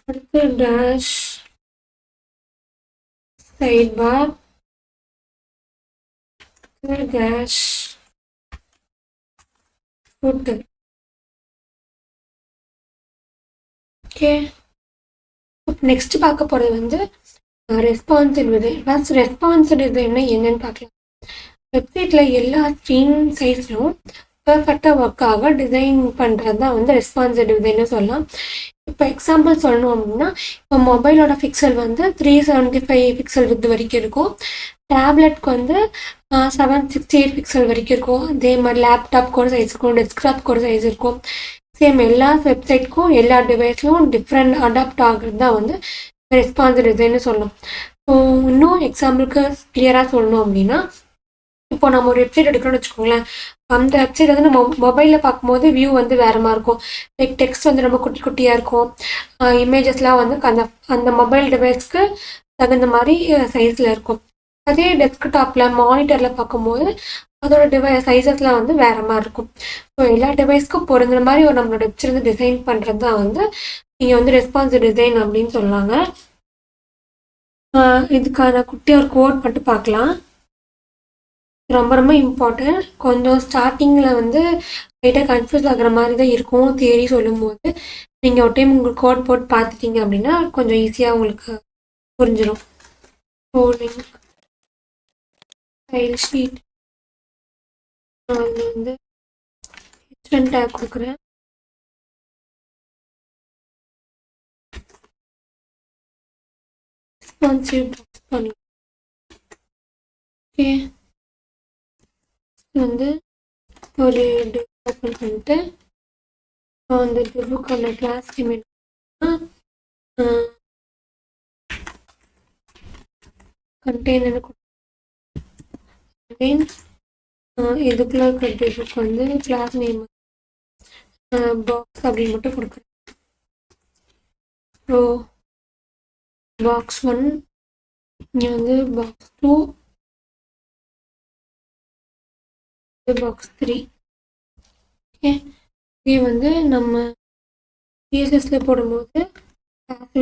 அடுத்து dash side bar, dash footer. Okay, next பார்க்க போகிறது வந்து ரெஸ்பான்சிவ் டிசைன். ஃபர்ஸ்ட் ரெஸ்பான்சிவ் டிசைன்னா என்னன்னு பார்க்கலாம். வெப்சைட்டில் எல்லா ஸ்க்ரீன் சைஸ்லும் பர்ஃபெக்டாக ஒர்க் ஆக டிசைன் பண்ணுறது தான் வந்து ரெஸ்பான்சிவ் டிசைன்னு சொல்லலாம். இப்போ எக்ஸாம்பிள் சொல்லணும் அப்படின்னா, இப்போ மொபைலோட பிக்சல் வந்து 375 பிக்சல் வித் வரைக்கும் இருக்கும். டேப்லெட்க்கு வந்து 768 பிக்சல் வரைக்கும் இருக்கும். அதே மாதிரி லேப்டாப்க்கு ஒரு சைஸ் இருக்கும், டெஸ்க்டாப்க்கு ஒரு சைஸ் இருக்கும். சேம் எல்லா வெப்சைட்க்கும் எல்லா டிவைஸ்லையும் டிஃப்ரெண்ட் அடாப்ட் ஆகுறது தான் வந்து ரெஸ்பான்சிவ் டிசைன்னு சொல்லணும். ஸோ இன்னும் எக்ஸாம்பிளுக்கு கிளியராக சொல்லணும் அப்படின்னா, இப்போ நம்ம ஒரு வெப்சைட் எடுக்கணும்னு வச்சுக்கோங்களேன். அந்த வெப்சைட் வந்து நம்ம மொபைலில் பார்க்கும்போது வியூ வந்து வேறு மாதிரி இருக்கும். லைக் டெக்ஸ்ட் வந்து ரொம்ப குட்டி குட்டியாக இருக்கும். இமேஜஸ்லாம் வந்து அந்த அந்த மொபைல் டிவைஸ்க்கு தகுந்த மாதிரி சைஸில் இருக்கும். அதே டெஸ்க்டாப்பில் மானிட்டரில் பார்க்கும்போது அதோட சைஸஸ்லாம் வந்து வேறு மாதிரி இருக்கும். ஸோ எல்லா டிவைஸ்க்கும் பொருந்துற மாதிரி ஒரு நம்மளோட வெப்சைட் வந்து டிசைன் பண்ணுறது தான் வந்து நீங்கள் வந்து ரெஸ்பான்சிவ் டிசைன் அப்படின்னு சொல்லாங்க. இதுக்கான குட்டியாக ஒரு கோட் மட்டும் பார்க்கலாம். ரொம்ப ரொம்ப இம்பார்ட்டன்ட். கொஞ்சம் ஸ்டார்டிங்கில் வந்து லைட்டாக கன்ஃபியூஸ் ஆகிற மாதிரி தான் இருக்கும் தியரி சொல்லும்போது. நீங்கள் ஒரு டைம் உங்களுக்கு கோட் போட்டு பார்த்துட்டீங்க அப்படின்னா கொஞ்சம் ஈஸியாக உங்களுக்கு புரிஞ்சிடும். லிங்க் ஃபைல் ஷீட் அதில் வந்து H1 டேக் கொடுக்குறேன். ரெஸ்பான்சிவ் பாக்ஸ் பண்ணலாம். ஓகே, வந்து ஒரு டிவ் ஓப்பன் பண்ணிட்டு அந்த டிவுக்கான கிளாஸ் நேம் கண்டெய்னர் கண்டெயின் இதுக்குள்ள இருக்கிற டிவுக்கு வந்து கிளாஸ் நேம் பாக்ஸ் அப்படின்னு மட்டும் கொடுக்குறேன். ஸோ பாக்ஸ் 1, இங்கே வந்து பாக்ஸ் 2, பாக்ஸ் 3. ஓகே, இதே வந்து நம்ம சிஎஸ்எஸ்ல போடும்போது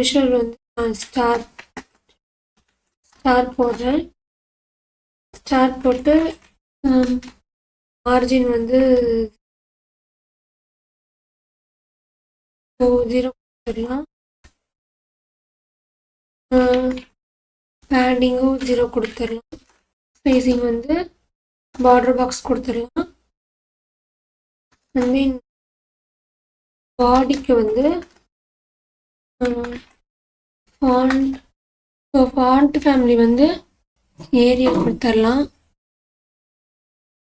விஷுவல் வந்து ஸ்டார் போடுறேன். ஸ்டார் போட்டு மார்ஜின் வந்து 0 கொடுத்துடலாம். பேண்டிங்கும் 0 கொடுத்துடலாம். ஸ்பேசிங் வந்து பார்டர் பாக்ஸ் கொடுத்துடலாம். அண்ட் தென் பாடிக்கு வந்து ஃபாண்ட், ஸோ ஃபாண்ட் ஃபேமிலி வந்து ஏரியல் கொடுத்துடலாம்.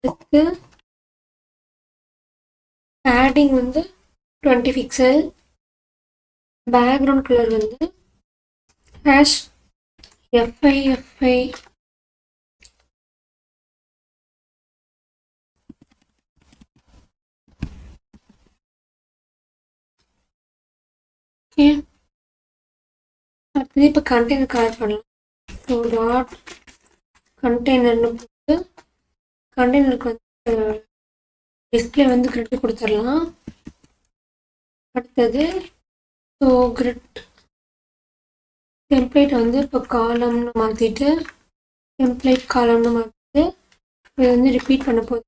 அடுத்து பேடிங் வந்து 20 பிக்சல். பேக்ரவுண்ட் கலர் வந்து ஹேஷ் FI ஓகே. அடுத்தது இப்போ கண்டெய்னர் கலர் பண்ணலாம். ஸோ டாட் கண்டெய்னர்னு போட்டு கண்டெய்னருக்கு வந்து டிஸ்பிளே வந்து கிரிட் கொடுத்துடலாம். அடுத்தது ஸோ கிரிட் டெம்ப்ளேட் வந்து இப்போ காலம்னு மாற்றிட்டு டெம்ப்ளேட் காலம்னு மாற்றிட்டு இது வந்து ரிப்பீட் பண்ண போகுது.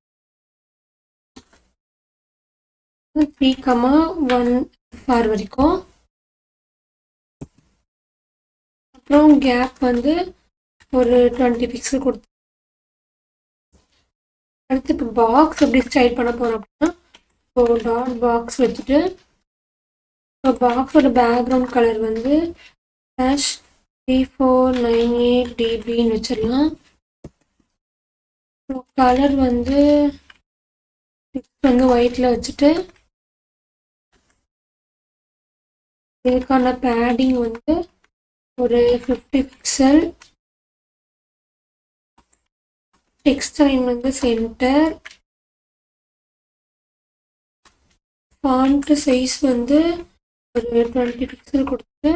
3,1 ஃபார் வரைக்கும். அப்புறம் கேப் வந்து ஒரு 20 பிக்சல் கொடுத்து. அடுத்து இப்போ பாக்ஸ் எப்படி ஸ்டைல் பண்ண போகிறோம் அப்படின்னா ஸோ டாட் பாக்ஸ் வச்சுட்டு ஸோ பாக்ஸோட பேக்ரவுண்ட் கலர் வந்து #3498 dBன்னு வச்சிடலாம். ஸோ கலர் வந்து ஒயிட்டில் வச்சுட்டு இதுக்கான பேடிங் வந்து ஒரு 50 பிக்சல். டெக்ஸ்ட் லைன் வந்து சென்டர். ஃபாண்ட் சைஸ் வந்து ஒரு 20 பிக்சல் கொடுத்து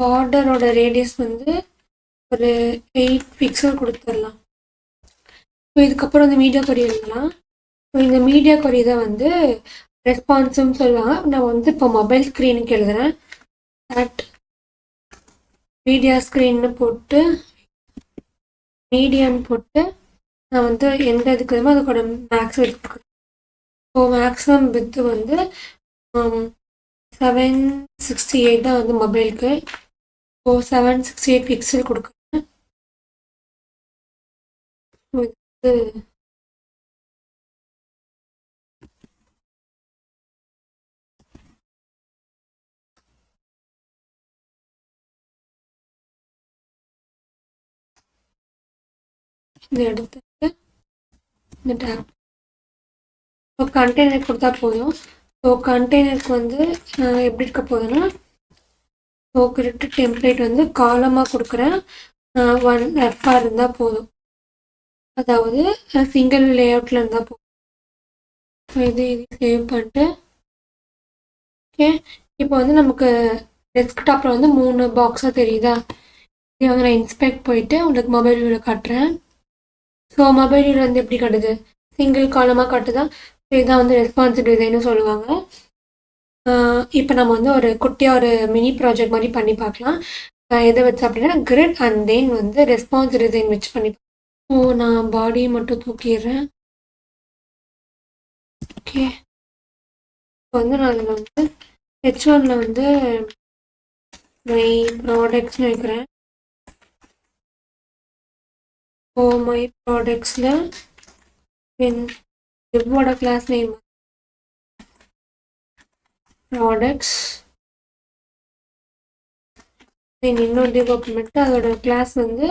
பார்டரோட ரேடியஸ் வந்து ஒரு 8 பிக்சல் கொடுத்துடலாம். ஸோ இதுக்கப்புறம் இந்த மீடியா கொரி எழுதலாம். ஸோ இந்த மீடியா கொரி தான் வந்து ரெஸ்பான்ஸுன்னு சொல்லுவாங்க. நான் வந்து இப்போ மொபைல் ஸ்க்ரீனுக்கு எழுதுகிறேன். அட் மீடியா ஸ்க்ரீன்னு போட்டு மீடியான்னு போட்டு நான் வந்து எந்த இதுக்கு வேணுமோ அதுக்கோட மேக்ஸ் எடுத்துக்கிறேன். ஸோ மேக்ஸிமம் வித்து வந்து 768 தான் வந்து மொபைலுக்கு. ஸோ 768 பிக்சல் கொடுக்குறேன். இது இதை எடுத்துட்டு இந்த டேப் ஸோ கண்டெய்னர் கொடுத்தா போதும். ஸோ கண்டெய்னருக்கு வந்து எப்படி இருக்க போகுதுன்னா ஸோ கிரிட் டெம்ப்ளேட் வந்து காலமாக கொடுக்குறேன். 1 FR இருந்தால் போதும், அதாவது சிங்கிள் லேஅவுட்டில் இருந்தால் போதும். இது சேவ் பண்ணிட்டு ஓகே. இப்போ வந்து நமக்கு டெஸ்க்டாப்பில் வந்து 3 பாக்ஸாக தெரியுதா? இதை வந்து நான் இன்ஸ்பெக்ட் போயிட்டு உங்களுக்கு மொபைல் வியூவில் காட்டுறேன். ஸோ மொபைல் வியூவில் வந்து எப்படி காட்டுது? சிங்கிள் காலமாக காட்டுதா? இதுதான் வந்து ரெஸ்பான்சிவ் டிசைன்னு சொல்லுவாங்க. இப்போ நம்ம வந்து ஒரு குட்டியாக ஒரு மினி ப்ராஜெக்ட் மாதிரி பண்ணி பார்க்கலாம். எதை வச்சு அப்படின்னா கிரிட் அண்ட் தென் வந்து ரெஸ்பான்சிவ் டிசைன் வச்சு பண்ணி. ஸோ நான் பாடியை மட்டும் தூக்கிடுறேன். ஓகே. இப்போ வந்து நான் அதில் வந்து H1ல வந்து மை ப்ராடக்ட்ஸ்னு வைக்கிறேன். ஸோ மை ப்ராடக்ட்ஸில் டிவோட கிளாஸ் நேம் ப்ராடக்ட்ஸ். தென் இன்னொரு டிவ் ஓப்பன் பண்ணிட்டு அதோட கிளாஸ் வந்து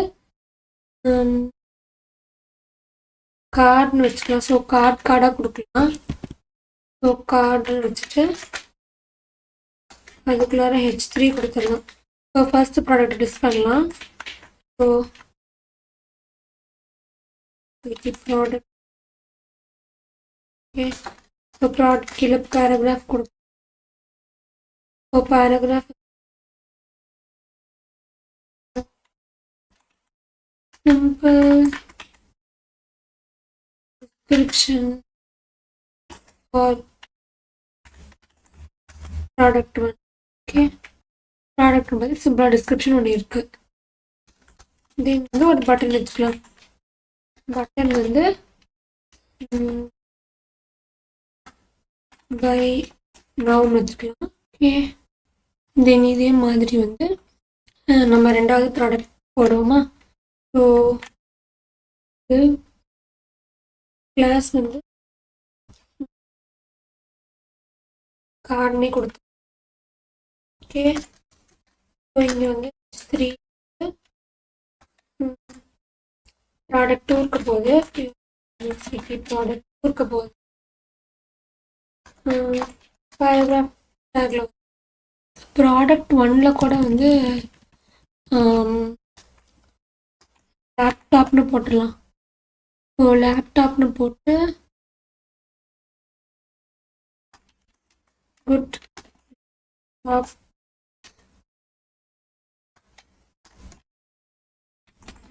கார்டுன்னு வச்சுக்கலாம். ஸோ கார்டாக கொடுக்கலாம். ஸோ கார்டுன்னு வச்சுட்டு அதுக்குள்ளார H3 கொடுத்துடலாம். ஸோ ஃபர்ஸ்ட் ப்ராடக்ட் டிஸ் பண்ணலாம். So product okay. So product கீழே பேராகிராஃப் கொடுக்கும். So paragraph simple description for product 1. Okay. Product வந்து சிம்பிளாக டிஸ்கிரிப்ஷன் ஒன்று இருக்குது. தென் வந்து ஒரு பட்டன் வச்சுக்கலாம். பட்டன் வந்து பை நவுன்னு வச்சுக்கலாம். ஓகே. தென் இதே மாதிரி வந்து நம்ம ரெண்டாவது ப்ராடக்ட் போடுவோமா? ஸோ கிளாஸ் வந்து கார்னே கொடுத்து ஓகே. ஸோ இங்கே வந்து த்ரீ ப்ராடக்ட் இருக்க போகுது. ப்ராடக்ட் இருக்க போகுது. பேராகிராஃப் டேக்ல ப்ராடக்ட் 1ல கூட வந்து லேப்டாப்னு போட்டுடலாம். ஸோ லேப்டாப்னு போட்டு good of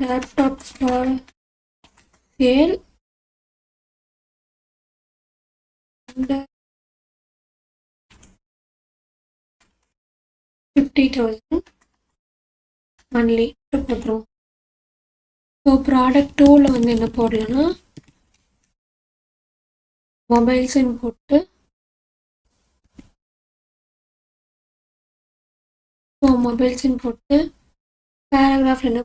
laptops for sale under 50,000 only போட்டுருவோம். ஸோ ப்ராடக்ட் 2ல வந்து என்ன போடலன்னா மொபைல்ஸ்ன்னு போட்டு மொபைல்ஸ்ன்னு போட்டு பேராகிராஃப் என்ன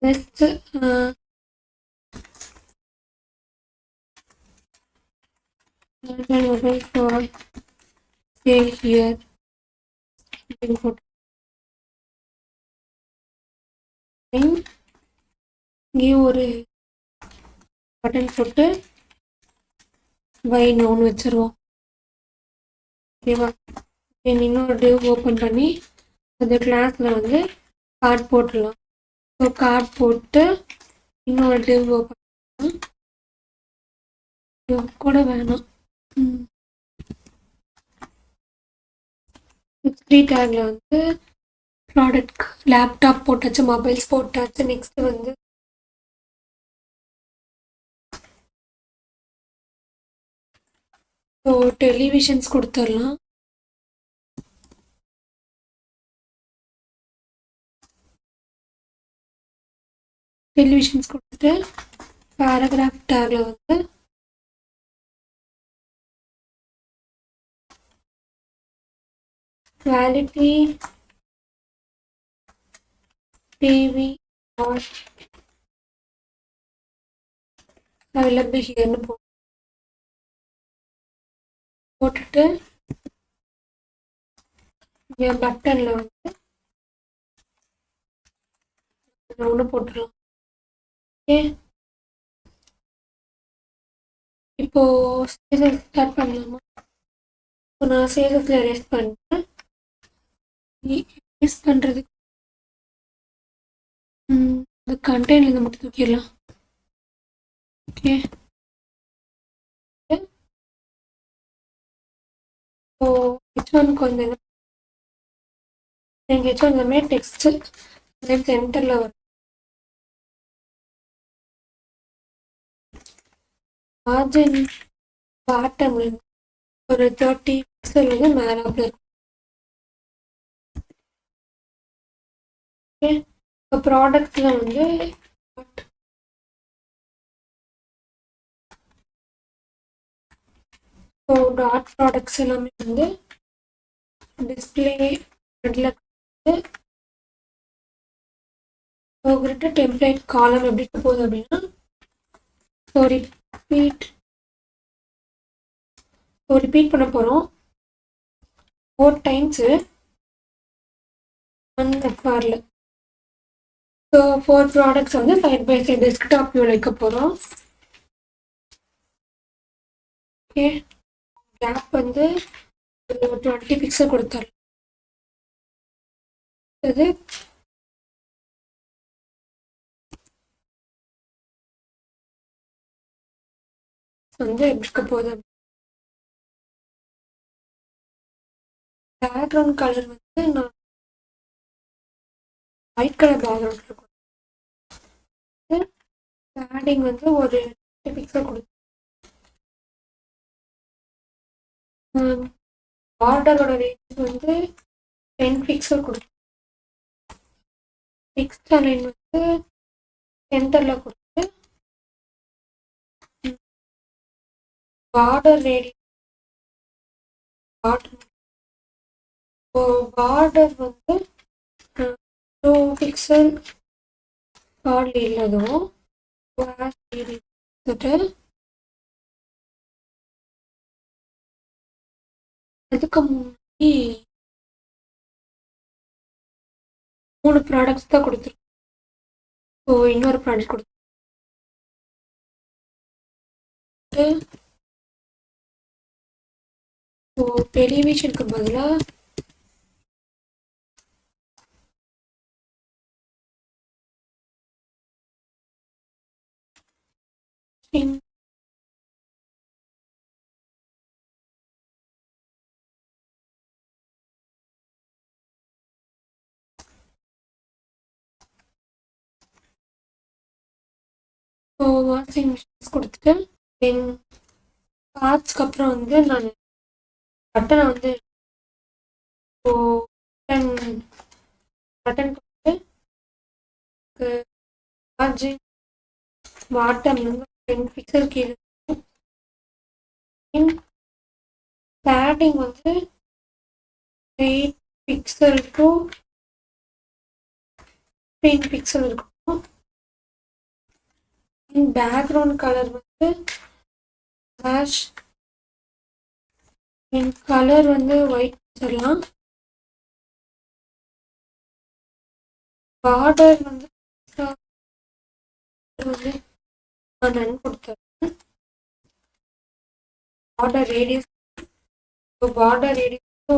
best mobile for sale here அப்படின்னு போட்டு இங்கேயும் ஒரு பட்டன் போட்டு பை நோன்னு வச்சிருவோம். ஓகேவா? இன்னொரு டிவ் ஓப்பன் பண்ணி அந்த கிளாஸில் வந்து கார்ட் போட்டுடலாம். ஸோ கார்ட் போட்டு இன்னொரு டிவ் ஓப்பன் பண்ணலாம். டிவ் கூட வேணாம். த்ரீ டேக்ல வந்து ப்ராடக்ட் லேப்டாப் போட்டாச்சு, மொபைல்ஸ் போட்டாச்சு. நெக்ஸ்ட் வந்து ஸோ டெலிவிஷன்ஸ் கொடுத்துடலாம். டெலிவிஷன்ஸ் கொடுத்துட்டு பேராகிராஃப் டேக்ல வந்து குவாலிட்டி டிவி ஆர் அவைலபிள் ஹியர்னு போட்டுட்டு இங்கே பட்டனில் வந்து ஒன்று போட்டுடலாம். ஓகே, இப்போ சேல்ஸ் ஸ்டார்ட் பண்ணலாமா? இப்போ நான் சேல்ஸில் ரேஸ் பண்ணிட்டேன். ரேஸ் பண்ணுறதுக்கு இந்த கண்டெய்னர்ல மட்டும் தூக்கிடலாம். ஓகே, ஸோ ஹெச்1க்கு வந்து எங்கள் ஹெச்1 எல்லாமே டெக்ஸ்ட்டு சென்டரில் வரும். மார்ஜின் பாட்டம்ல ஒரு 30 பிக்சல் வந்து மேலாப்பில் இருக்கும். ஓகே, இப்போ ப்ராடக்ட்ல வந்து ஸோ டாட் ப்ராடக்ட்ஸ் எல்லாமே வந்து டிஸ்பிளே இதில் போகிட்டு டெம்ப்ளேட் காலம் எப்படி போகுது அப்படின்னா ரிப்பீட் பண்ண போகிறோம் 4 டைம்ஸு அந்த ஃபாரில். ஸோ 4 ப்ராடக்ட்ஸ் வந்து சைட் பை சைட் டெஸ்க்டாப் வியூவில் வைக்க போகிறோம். ஓகே, கேப் வந்து 20 பிக்சல் கொடுத்தாரு. அது வந்து எப்படி இருக்க போகுது? பேக்ரவுண்ட் கலர் வந்து நான் ஒயிட் கலர் பேக்ரவுண்ட் இருக்கும். பேடிங் வந்து ஒரு 10 பிக்சல் கொடுத்து பார்டரோட ரேஞ்ச் வந்து 10 பிக்சல் கொடுத்து டெக்ஸ்ட் அலைன் வந்து சென்டரில் கொடுத்து பார்டர் ரேடியஸ் பார்டர் வந்து டூ பிக்சல் கார்டில் இல்லதும் அதுக்கு முன்னாடி 3 ப்ராடக்ட்ஸ் தான் கொடுத்துருக்கோம். ஸோ இன்னொரு ப்ராடக்ட் கொடுத்து ஸோ டெலிவிஷனுக்கு பதிலாக ஸோ வாஷிங் மிஷின்ஸ் கொடுத்துட்டு தென் பார்ட்ஸ்க்கு அப்புறம் வந்து நான் பட்டனை வந்து ஸோ பட்டனுக்கு வந்து சார்ஜிங் வாட்டர்லேருந்து 10 பிக்சல் கீழே பேடிங் வந்து 8 பிக்சல் டு 10 பிக்சல் இருக்கும். பேக்ரவுண்ட் கலர் வந்து ஃப்ளாஷ் கலர் வந்து ஒயிட் வச்சிடலாம். பார்டர் வந்து நான் கொடுத்துருக்கேன். பார்டர் ரேடியஸ்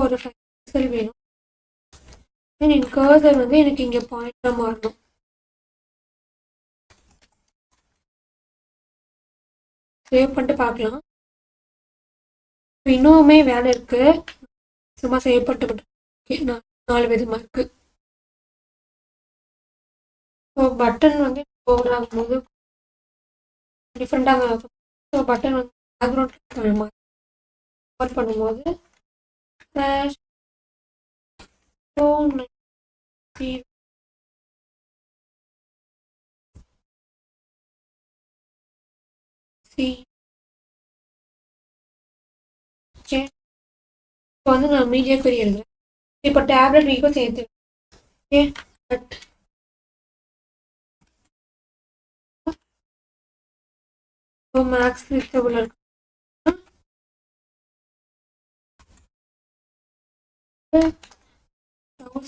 ஒரு 5 பிக்சல் வேணும். என் கர்சர் வந்து எனக்கு இங்கே பாயிண்டாக மாறணும். சேவ் பண்ணிட்டு பார்க்கலாம். இன்னுமே வேலை இருக்கு. சும்மா சேவ் பண்ணிட்டு 4 விதமாக இருக்கு. ஸோ பட்டன் வந்து ஓவர் ஆகும்போது டிஃப்ரெண்டாக ஆகும். ஸோ பட்டன் வந்து பேக்ரவுண்ட் ஓவர் பண்ணும்போது ஃப்ளாஷ் இப்போ வந்து நான் மீடியா குறி எழுதுறேன். இப்போ டேப்லெட் வீக்கும் சேர்த்து பட் மேக்ஸ் ரிச்சபிள் இருக்கு.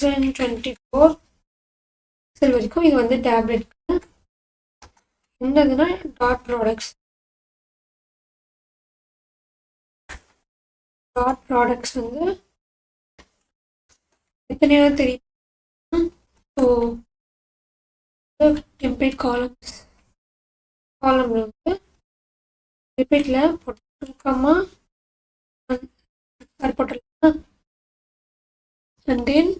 1024 வரைக்கும் இது வந்து டேப்லெட். என்னதுன்னா டாட் ப்ராடக்ட்ஸ் வந்து எத்தனையாவது தெரியும். ஸோ டெம்ப்ளேட் காலம்ல வந்து டெம்ப்ளேட்டில் போட்டுக்கமாக போட்டுருக்கலாம். அண்ட் தென்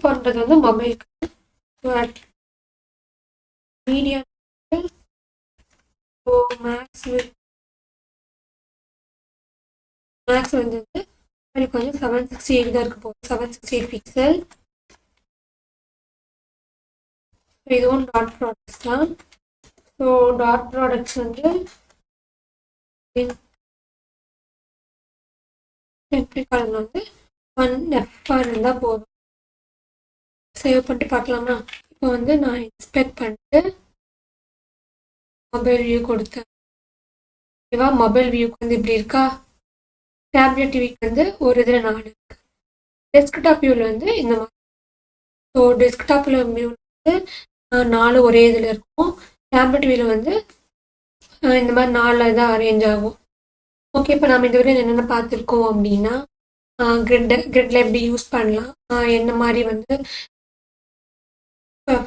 பண்ணுறது வந்து மொபைலுக்கு மீடியா மேக்ஸ் வந்து எனக்கு வந்து 768 தான் இருக்க போகுது. 768 பிக்சல். இதுவும் டாட் ப்ராடக்ட்ஸ் தான். ஸோ டாட் ப்ராடக்ட்ஸ் வந்து காலம் வந்து 1F இருந்தால் போதும். சேவ் பண்ணிட்டு பார்க்கலாமா? இப்போ வந்து நான் எக்ஸ்பெக்ட் பண்ணிட்டு மொபைல் வியூ கொடுத்தேன். ஓகேவா? மொபைல் வியூக்கு வந்து இப்படி இருக்கா? டேப்லெட் டிவிக்கு வந்து ஒரு இதில் 4 இருக்கு. டெஸ்க்டாப் வியூவில் வந்து இந்த மாதிரி. ஸோ டெஸ்க்டாப்பில் வியூ வந்து 4 ஒரே இதில் இருக்கும். டேப்லெட் வியூவில் வந்து இந்த மாதிரி 4 இதாக அரேஞ்ச் ஆகும். ஓகே, இப்போ நம்ம இதுவரை என்னென்ன பார்த்துருக்கோம் அப்படின்னா கிரிட்டில் எப்படி யூஸ் பண்ணலாம், என்ன மாதிரி வந்து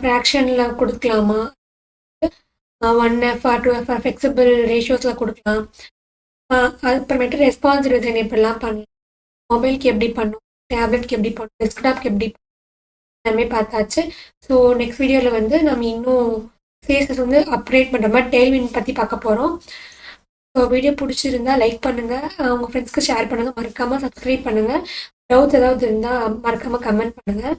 ஃப்ராக்ஷனில் கொடுக்கலாமா, 1F 2F ஃப்ளெக்சிபிள் ரேஷியோஸில் கொடுக்கலாம். அதுக்கப்புறமேட்டு ரெஸ்பான்ஸ் டிசைன் எப்படிலாம் பண்ணலாம், மொபைலுக்கு எப்படி பண்ணும், டேப்லெட்க்கு எப்படி பண்ணும், டெஸ்க்டாப்க்கு எப்படி பண்ணும், எல்லாமே பார்த்தாச்சு. ஸோ நெக்ஸ்ட் வீடியோவில் வந்து நம்ம இன்னும் ஃபேஸஸ் வந்து அப்கிரேட் பண்ணுற மாதிரி டெய்ல்வின் பற்றி பார்க்க போகிறோம். ஸோ வீடியோ பிடிச்சிருந்தா லைக் பண்ணுங்கள், உங்கள் ஃப்ரெண்ட்ஸ்க்கு ஷேர் பண்ணுங்கள், மறக்காமல் சப்ஸ்கிரைப் பண்ணுங்கள். டவுட்ஸ் ஏதாவது இருந்தால் மறக்காமல் கமெண்ட் பண்ணுங்கள்.